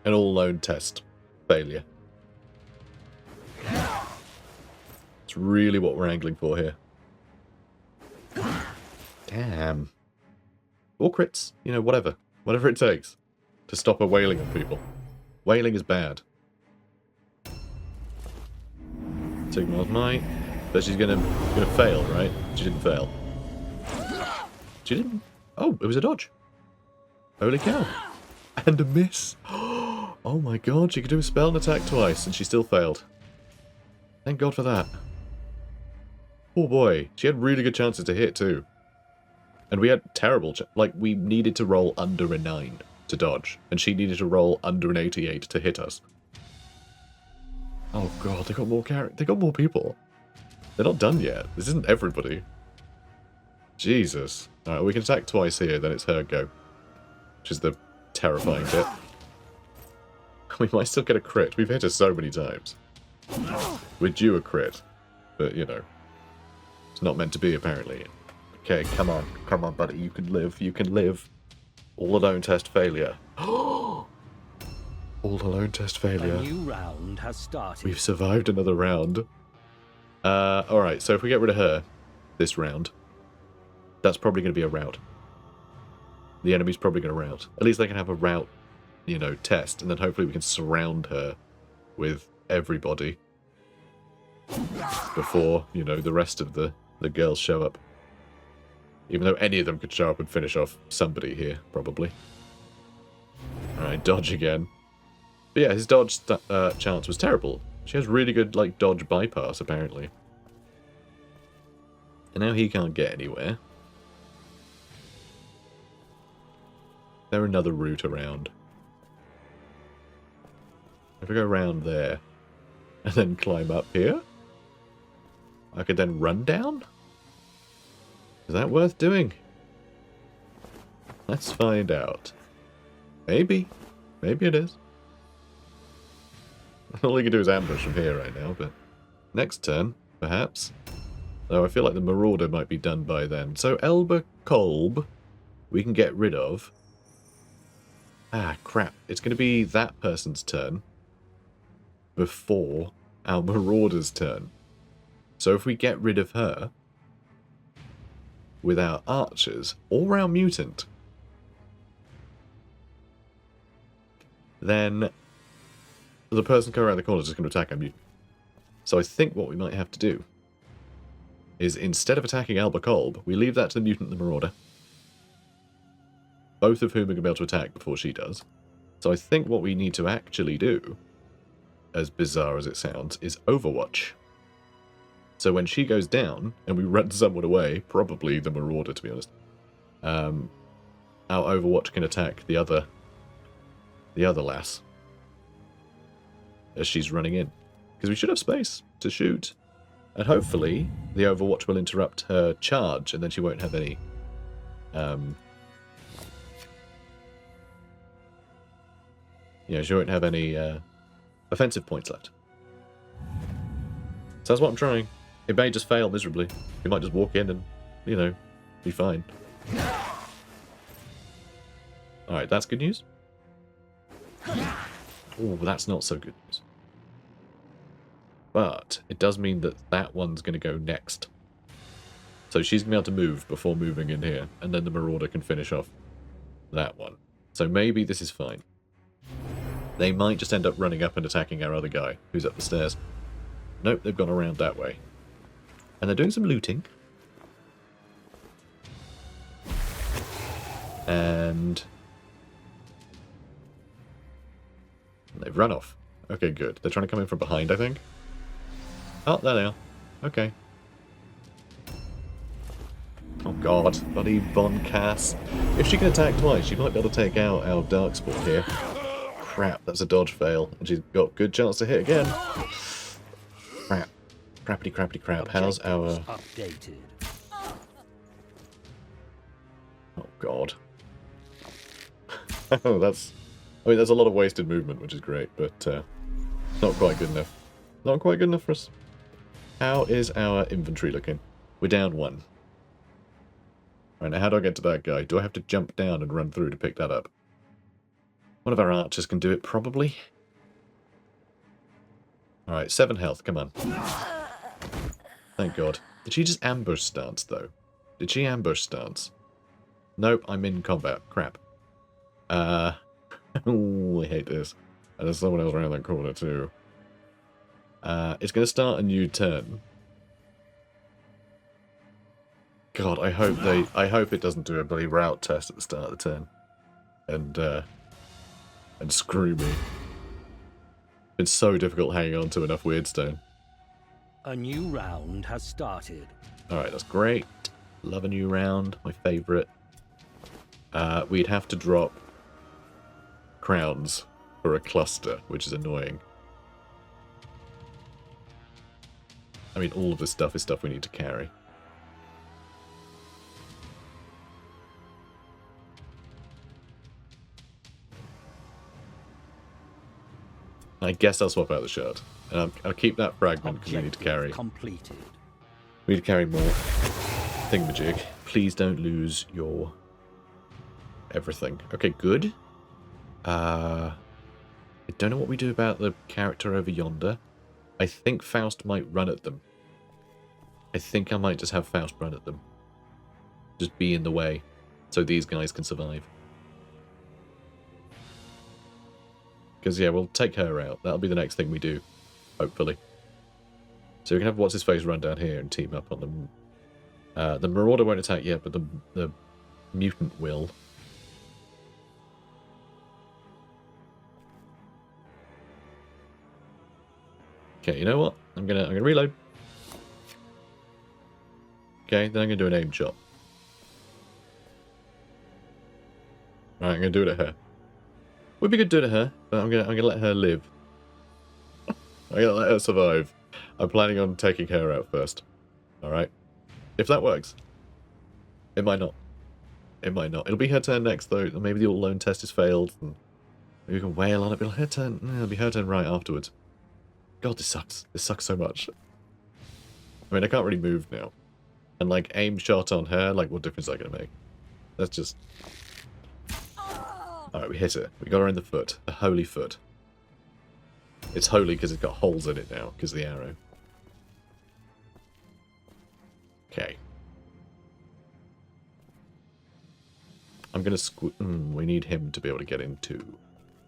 all-known test failure. It's really what we're angling for here. Damn. Or crits, you know, whatever. Whatever it takes to stop her wailing on people. Wailing is bad. Signal's might. But she's gonna fail, right? She didn't fail. She didn't. Oh, it was a dodge. Holy cow. And a miss. Oh my god, she could do a spell and attack twice, and she still failed. Thank god for that. Oh boy, she had really good chances to hit too. And we had terrible, like we needed to roll under a 9 to dodge, and she needed to roll under an 88 to hit us. Oh god, they got more they got more people. They're not done yet. This isn't everybody. Jesus. Alright, we can attack twice here, then it's her go. Which is the terrifying bit. We might still get a crit. We've hit her so many times. We're due a crit. But, you know. It's not meant to be, apparently. Okay, come on. Come on, buddy. You can live. You can live. All alone test failure. All alone test failure.
A new round has started.
We've survived another round. Alright, so if we get rid of her this round, that's probably going to be a rout. The enemy's probably going to rout. At least they can have a rout, you know, test, and then hopefully we can surround her with everybody before, you know, the rest of the girls show up. Even though any of them could show up and finish off somebody here, probably. Alright, dodge again. But yeah, his dodge chance was terrible. She has really good, like, dodge bypass, apparently. And now he can't get anywhere. Is there another route around? If I go around there, and then climb up here, I could then run down? Is that worth doing? Let's find out. Maybe. Maybe it is. All he can do is ambush from here right now, but next turn, perhaps. Though I feel like the Marauder might be done by then. So Elba Kolb, we can get rid of. Ah, crap. It's going to be that person's turn before our Marauder's turn. So if we get rid of her with our archers or our mutant, then the person coming around the corner is just going to attack our mutant. So I think what we might have to do is, instead of attacking Alba Kolb, we leave that to the mutant and the Marauder, both of whom are going to be able to attack before she does. So I think what we need to actually do, as bizarre as it sounds, is Overwatch. So when she goes down, and we run someone away, probably the Marauder, to be honest, our Overwatch can attack the other lass as she's running in. Because we should have space to shoot. And hopefully, the Overwatch will interrupt her charge, and then she won't have any... she won't have any offensive points left. So that's what I'm trying. It may just fail miserably. We might just walk in and, be fine. Alright, that's good news. Oh, that's not so good news. But it does mean that that one's going to go next. So she's going to be able to move before moving in here, and then the Marauder can finish off that one. So maybe this is fine. They might just end up running up and attacking our other guy, who's up the stairs. Nope, they've gone around that way. And they're doing some looting. And they've run off. Okay, good. They're trying to come in from behind, I think. Oh, there they are. Okay. Oh god, bloody Von Cass. If she can attack twice, she might be able to take out our Darkspawn here. Crap, that's a dodge fail. And she's got good chance to hit again. Crap. Crappity crappity crap. How's our...
updated?
Oh god. Oh, that's... I mean, there's a lot of wasted movement, which is great, but not quite good enough. Not quite good enough for us. How is our inventory looking? We're down 1. Right, now how do I get to that guy? Do I have to jump down and run through to pick that up? One of our archers can do it, probably. Alright, 7 health, come on. Thank god. Did she just ambush stance, though? Did she ambush stance? Nope, I'm in combat. Crap. Ooh, I hate this. And there's someone else around that corner, too. It's going to start a new turn. God, I hope it doesn't do a bloody route test at the start of the turn. And screw me. It's so difficult hanging on to enough weirdstone.
A new round has started.
Alright, that's great. Love a new round. My favourite. We'd have to drop crowns for a cluster, which is annoying. I mean, all of this stuff is stuff we need to carry. I guess I'll swap out the shard. And I'll keep that fragment because we need to carry.
Completed.
We need to carry more thingamajig. Please don't lose your everything. Okay, good. I don't know what we do about the character over yonder. I think Faust might run at them. I think I might just have Faust run at them. Just be in the way, so these guys can survive. Because, yeah, we'll take her out. That'll be the next thing we do, hopefully. So we can have What's-His-Face run down here and team up on them. The Marauder won't attack yet, but the Mutant will. Okay, you know what? I'm gonna reload. Okay, then I'm gonna do an aim shot. Alright, I'm gonna do it at her. Would be good to do it at her, but I'm gonna let her live. I'm gonna let her survive. I'm planning on taking her out first. Alright. If that works. It might not. It might not. It'll be her turn next though. Maybe the all-alone test is failed and maybe we can wail on it. It'll be her turn right afterwards. God, this sucks. This sucks so much. I mean, I can't really move now. And, like, aim shot on her, like, what difference is that going to make? That's just... Alright, we hit her. We got her in the foot. The holy foot. It's holy because it's got holes in it now, because of the arrow. Okay. I'm going to we need him to be able to get in too.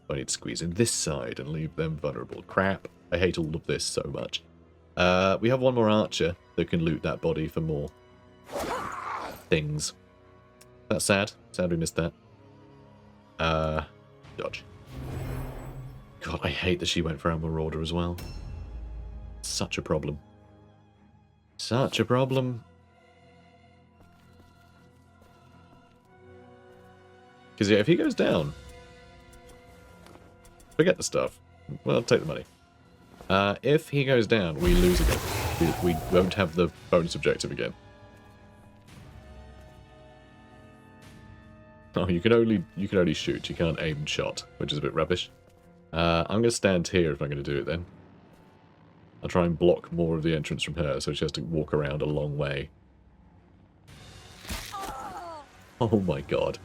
I need to squeeze in this side and leave them vulnerable. Crap. I hate all of this so much. We have one more archer that can loot that body for more things. That's sad. Sad we missed that. Dodge. God, I hate that she went for our Marauder as well. Such a problem. Such a problem. Because, yeah, if he goes down... Forget the stuff. Well, take the money. If he goes down, we lose again. We won't have the bonus objective again. Oh, you can only shoot. You can't aim and shot, which is a bit rubbish. I'm going to stand here if I'm going to do it then. I'll try and block more of the entrance from her, so she has to walk around a long way. Oh my god.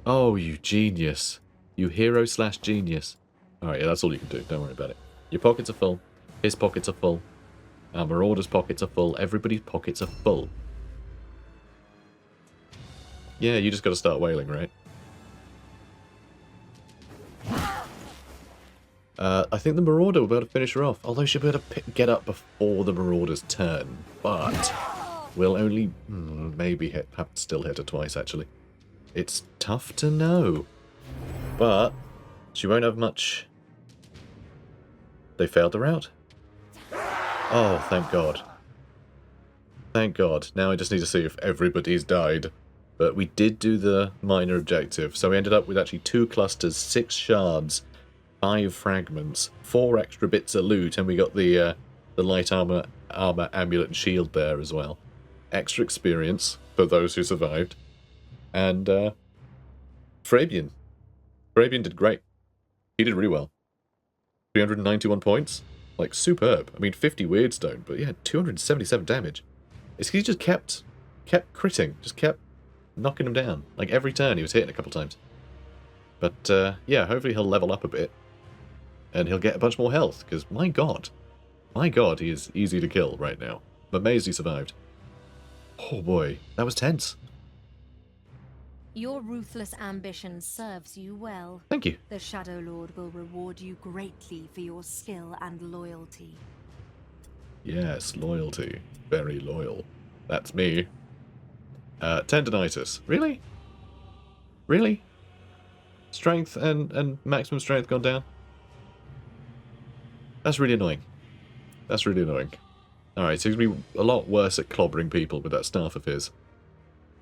Oh, you genius. You hero/genius. Alright, yeah, that's all you can do. Don't worry about it. Your pockets are full. His pockets are full. Our Marauder's pockets are full. Everybody's pockets are full. Yeah, you just got to start wailing, right? I think the Marauder will be able to finish her off. Although she'll be able to get up before the Marauder's turn. But we'll only maybe have to still hit her twice, actually. It's tough to know. But she won't have much. They failed her out. Oh, thank God. Thank God. Now I just need to see if everybody's died. But we did do the minor objective. So we ended up with actually 2 clusters, 6 shards, 5 fragments, 4 extra bits of loot, and we got the light armor, amulet, and shield there as well. Extra experience for those who survived. And Fabian. Fabian did great. He did really well. 391 points. Like, superb. I mean, 50 weirdstone, but yeah, 277 damage. It's he just kept critting. Just kept knocking him down. Like, every turn he was hitting a couple times. But, yeah, hopefully he'll level up a bit. And he'll get a bunch more health, because my god, he is easy to kill right now. I'm amazed he survived. Oh boy, that was tense.
Your ruthless ambition serves you well.
Thank you.
The Shadow Lord will reward you greatly for your skill and loyalty.
Yes, loyalty. Very loyal. That's me. Tendinitis. Really? Really? Strength and maximum strength gone down? That's really annoying. That's really annoying. Alright, so he's going to be a lot worse at clobbering people with that staff of his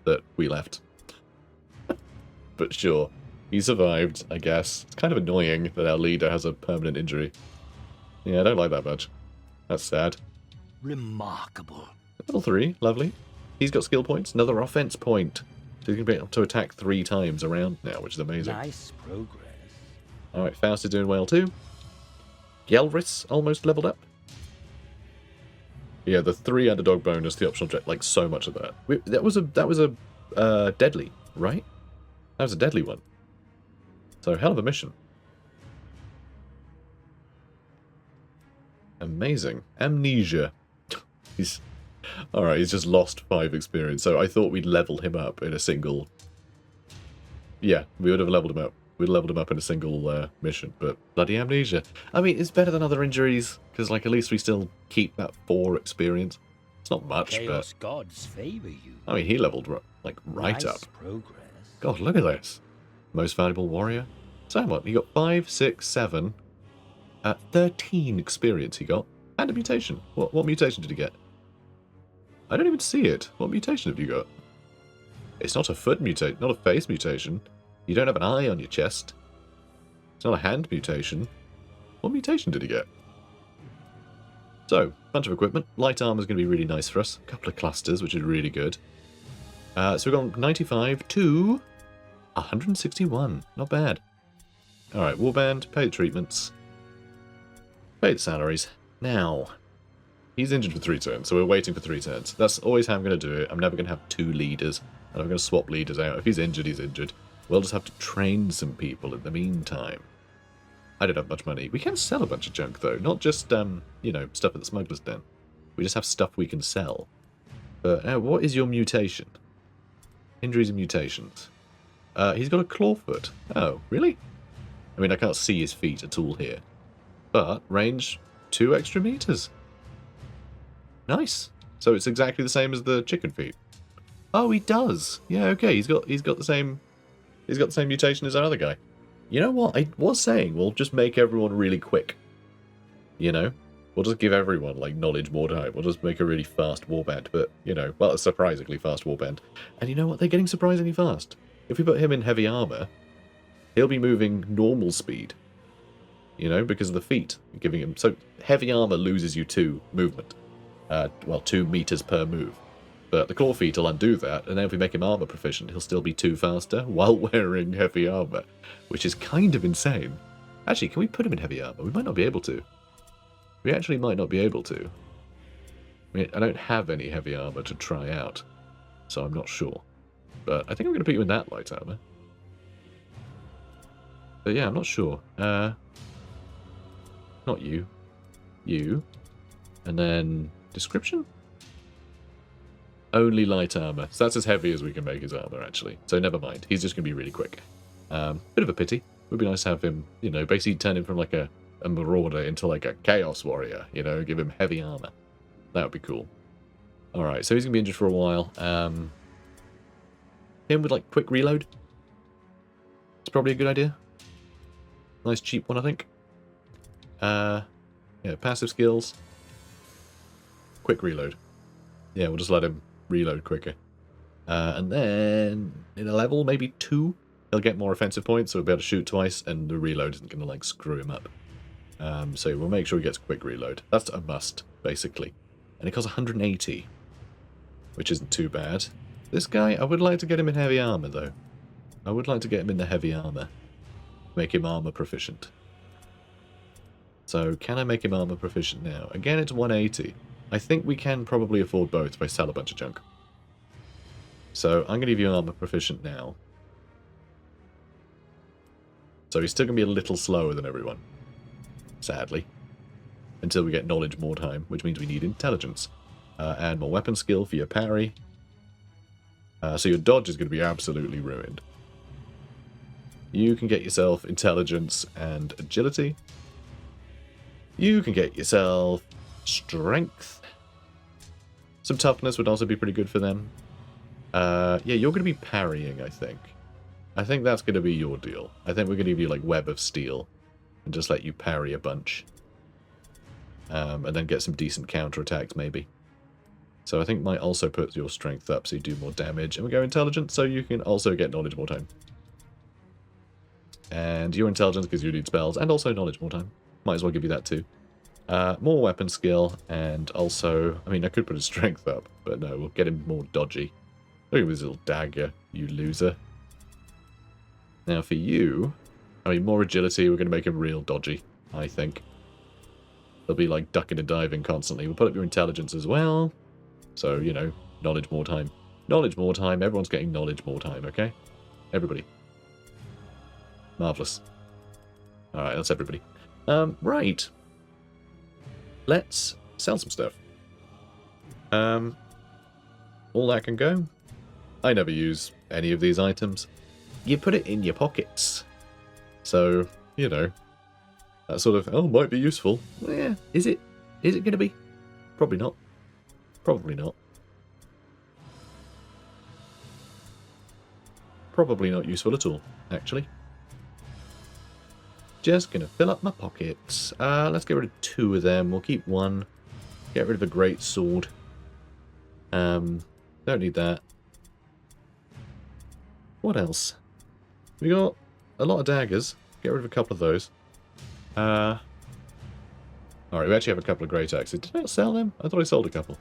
that we left. But sure, he survived, I guess. It's kind of annoying that our leader has a permanent injury. Yeah, I don't like that much. That's sad.
Remarkable.
Level 3, lovely. He's got skill points, another offense point. So he can be able to attack 3 times around now, which is amazing.
Nice progress.
Alright, Faust is doing well too. Gelris almost leveled up. Yeah, the 3 underdog bonus, the optional jet, like so much of that. That was a deadly, right? That was a deadly one. So hell of a mission. Amazing. Amnesia. He's alright, he's just lost 5 experience, so I thought we'd level him up in a single. Yeah, we would have leveled him up. We'd leveled him up in a single mission, but bloody amnesia. I mean, it's better than other injuries, because like at least we still keep that 4 experience. It's not much,
Chaos
but
gods favor you.
I mean, he leveled like right
Nice
up.
progress.
God, look at this. Most valuable warrior. So what? He got 5, 6, 7, 13 experience he got, and a mutation. What mutation did he get? I don't even see it. What mutation have you got? It's not a foot mutation, not a face mutation. You don't have an eye on your chest. It's not a hand mutation. What mutation did he get? So, bunch of equipment. Light armor is going to be really nice for us. A couple of clusters, which is really good. So we've gone 95 to 161. Not bad. Alright, warband, paid treatments. Paid salaries. Now, he's injured for 3 turns, so we're waiting for 3 turns. That's always how I'm going to do it. I'm never going to have 2 leaders, and I'm going to swap leaders out. If he's injured, he's injured. We'll just have to train some people in the meantime. I don't have much money. We can sell a bunch of junk, though. Not just, you know, stuff at the smuggler's den. We just have stuff we can sell. But what is your mutation? Injuries and mutations. He's got a clawfoot. Oh, really? I mean, I can't see his feet at all here. But range 2 extra meters. Nice. So it's exactly the same as the chicken feet. Oh, he does. Yeah, okay. He's got the same mutation as our other guy. You know what? I was saying we'll just make everyone really quick. You know? We'll just give everyone, like, knowledge Mordheim. We'll just make a really fast warband. But, you know, well, a surprisingly fast warband. And you know what? They're getting surprisingly fast. If we put him in heavy armor, he'll be moving normal speed. You know, because of the feet. Giving him... So, heavy armor loses you 2 movement. Well, 2 meters per move. But the claw feet will undo that, and then if we make him armor proficient, he'll still be 2 faster while wearing heavy armor. Which is kind of insane. Actually, can we put him in heavy armor? We might not be able to. We actually might not be able to. I mean, I don't have any heavy armor to try out, so I'm not sure. But I think I'm going to put you in that light armor. But yeah, I'm not sure. Not you. You. And then... description? Only light armor. So that's as heavy as we can make his armor, actually. So never mind. He's just going to be really quick. Bit of a pity. Would be nice to have him, you know, basically turn him from like a marauder into like a chaos warrior, you know, give him heavy armor. That would be cool. Alright, so he's going to be injured for a while. Him with like quick reload. It's probably a good idea. Nice cheap one, I think. Yeah, passive skills. Quick reload. Yeah, we'll just let him reload quicker. And then in a level, maybe 2, he'll get more offensive points, so he'll be able to shoot twice, and the reload isn't going to like screw him up. So we'll make sure he gets quick reload. That's a must, basically. And it costs 180, which isn't too bad. This guy, I would like to get him in heavy armor, though. I would like to get him in the heavy armor. Make him armor proficient. So, can I make him armor proficient now? Again, it's 180. I think we can probably afford both if I sell a bunch of junk. So, I'm going to give you armor proficient now. So he's still going to be a little slower than everyone. Sadly. Until we get knowledge more time, which means we need intelligence. And more weapon skill for your parry. So your dodge is going to be absolutely ruined. You can get yourself intelligence and agility. You can get yourself strength. Some toughness would also be pretty good for them. Yeah, you're going to be parrying, I think. I think that's going to be your deal. I think we're going to give you, like, Web of Steel. And just let you parry a bunch. And then get some decent counterattacks, maybe. So I think might also put your strength up so you do more damage. And we go intelligence, so you can also get knowledge more time. And your intelligence because you need spells, and also knowledge more time. Might as well give you that too. More weapon skill, and also... I mean, I could put his strength up, but no, we'll get him more dodgy. Look at his little dagger, you loser. Now for you, I mean, more agility, we're going to make him real dodgy, I think. They'll be like ducking and diving constantly. We'll put up your intelligence as well. So, you know, knowledge more time. Knowledge more time, everyone's getting knowledge more time, okay? Everybody. Marvellous. Alright, that's everybody. Right. Let's sell some stuff. All that can go. I never use any of these items. You put it in your pockets. So, you know, that sort of, oh, might be useful. Yeah, is it? Is it going to be? Probably not. Probably not. Probably not useful at all, actually. Just going to fill up my pockets. Let's get rid of 2 of them. We'll keep 1. Get rid of a great sword. Don't need that. What else? We got a lot of daggers. Get rid of a couple of those. Alright, we actually have a couple of great axes. Did I not sell them? I thought I sold a couple.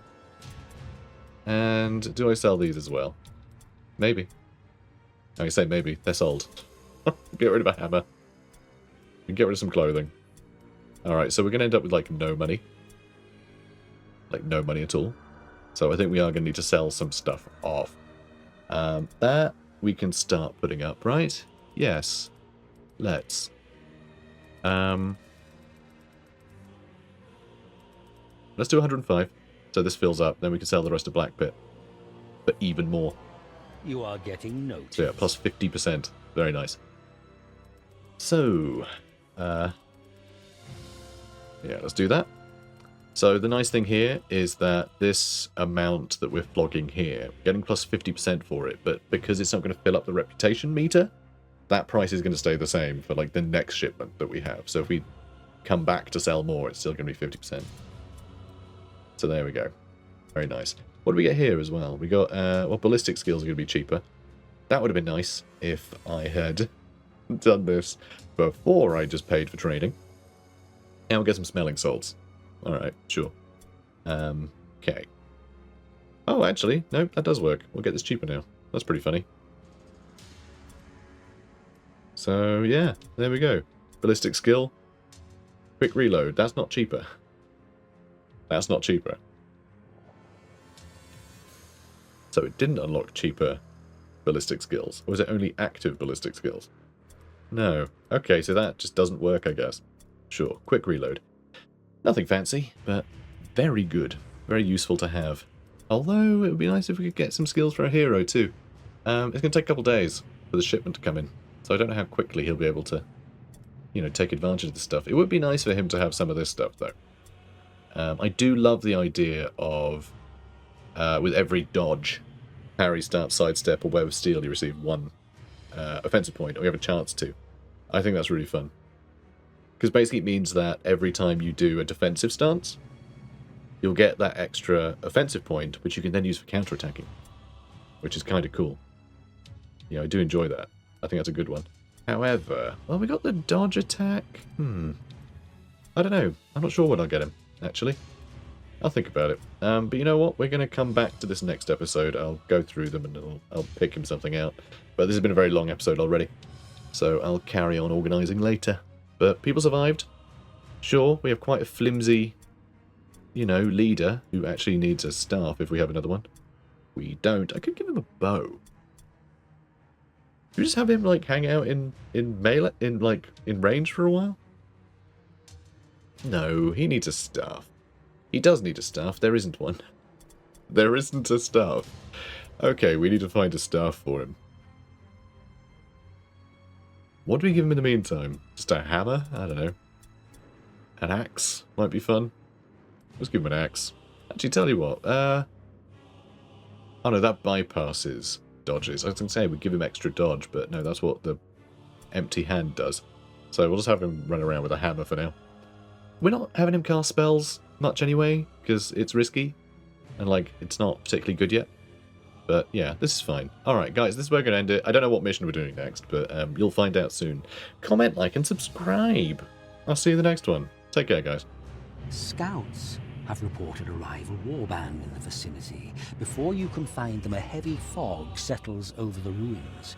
And do I sell these as well? Maybe. I say maybe. They're sold. Get rid of a hammer. And get rid of some clothing. Alright, so we're going to end up with, like, no money. Like, no money at all. So I think we are going to need to sell some stuff off. That we can start putting up, right? Yes. Let's. Let's do 105. So this fills up. Then we can sell the rest of Black Pit. For even more.
You are getting noticed.
So yeah, plus 50%. Very nice. So, yeah, let's do that. So the nice thing here is that this amount that we're flogging here, we're getting plus 50% for it, but because it's not going to fill up the reputation meter, that price is going to stay the same for like the next shipment that we have. So if we come back to sell more, it's still going to be 50%. So there we go. Very nice. What do we get here as well? We got, well, ballistic skills are going to be cheaper. That would have been nice if I had done this before I just paid for trading. And we'll get some smelling salts. Alright, sure. Okay. Oh, actually, no, that does work. We'll get this cheaper now. That's pretty funny. So, yeah, there we go. Ballistic skill. Quick reload. That's not cheaper. That's not cheaper. So it didn't unlock cheaper ballistic skills. Or was it only active ballistic skills? No. Okay, so that just doesn't work, I guess. Sure, quick reload. Nothing fancy, but very good. Very useful to have. Although, it would be nice if we could get some skills for a hero, too. It's going to take a couple days for the shipment to come in. So I don't know how quickly he'll be able to, you know, take advantage of this stuff. It would be nice for him to have some of this stuff, though. I do love the idea of, with every dodge, parry, start, sidestep, or web of steel, you receive one offensive point, or you have a chance to. I think that's really fun. Because basically it means that every time you do a defensive stance, you'll get that extra offensive point, which you can then use for counterattacking. Which is kind of cool. Yeah, I do enjoy that. I think that's a good one. However, well, we got the dodge attack. I don't know. I'm not sure when I'll get him, actually. I'll think about it. But you know what? We're going to come back to this next episode. I'll go through them and I'll pick him something out. But this has been a very long episode already. So I'll carry on organising later. But people survived. Sure, we have quite a flimsy, you know, leader who actually needs a staff if we have another one. We don't. I could give him a bow. Should we just have him, like, hang out in melee, in range for a while? No, he needs a staff. He does need a staff. There isn't one. There isn't a staff. Okay, we need to find a staff for him. What do we give him in the meantime? Just a hammer? I don't know. An axe might be fun. Let's give him an axe. Actually, tell you what. Oh no, that bypasses dodges. I was going to say we give him extra dodge, but no, that's what the empty hand does. So we'll just have him run around with a hammer for now. We're not having him cast spells much anyway, because it's risky. And, like, it's not particularly good yet. But, yeah, this is fine. Alright, guys, this is where we're going to end it. I don't know what mission we're doing next, but you'll find out soon. Comment, like, and subscribe. I'll see you in the next one. Take care, guys.
Scouts have reported a rival warband in the vicinity. Before you can find them, a heavy fog settles over the ruins.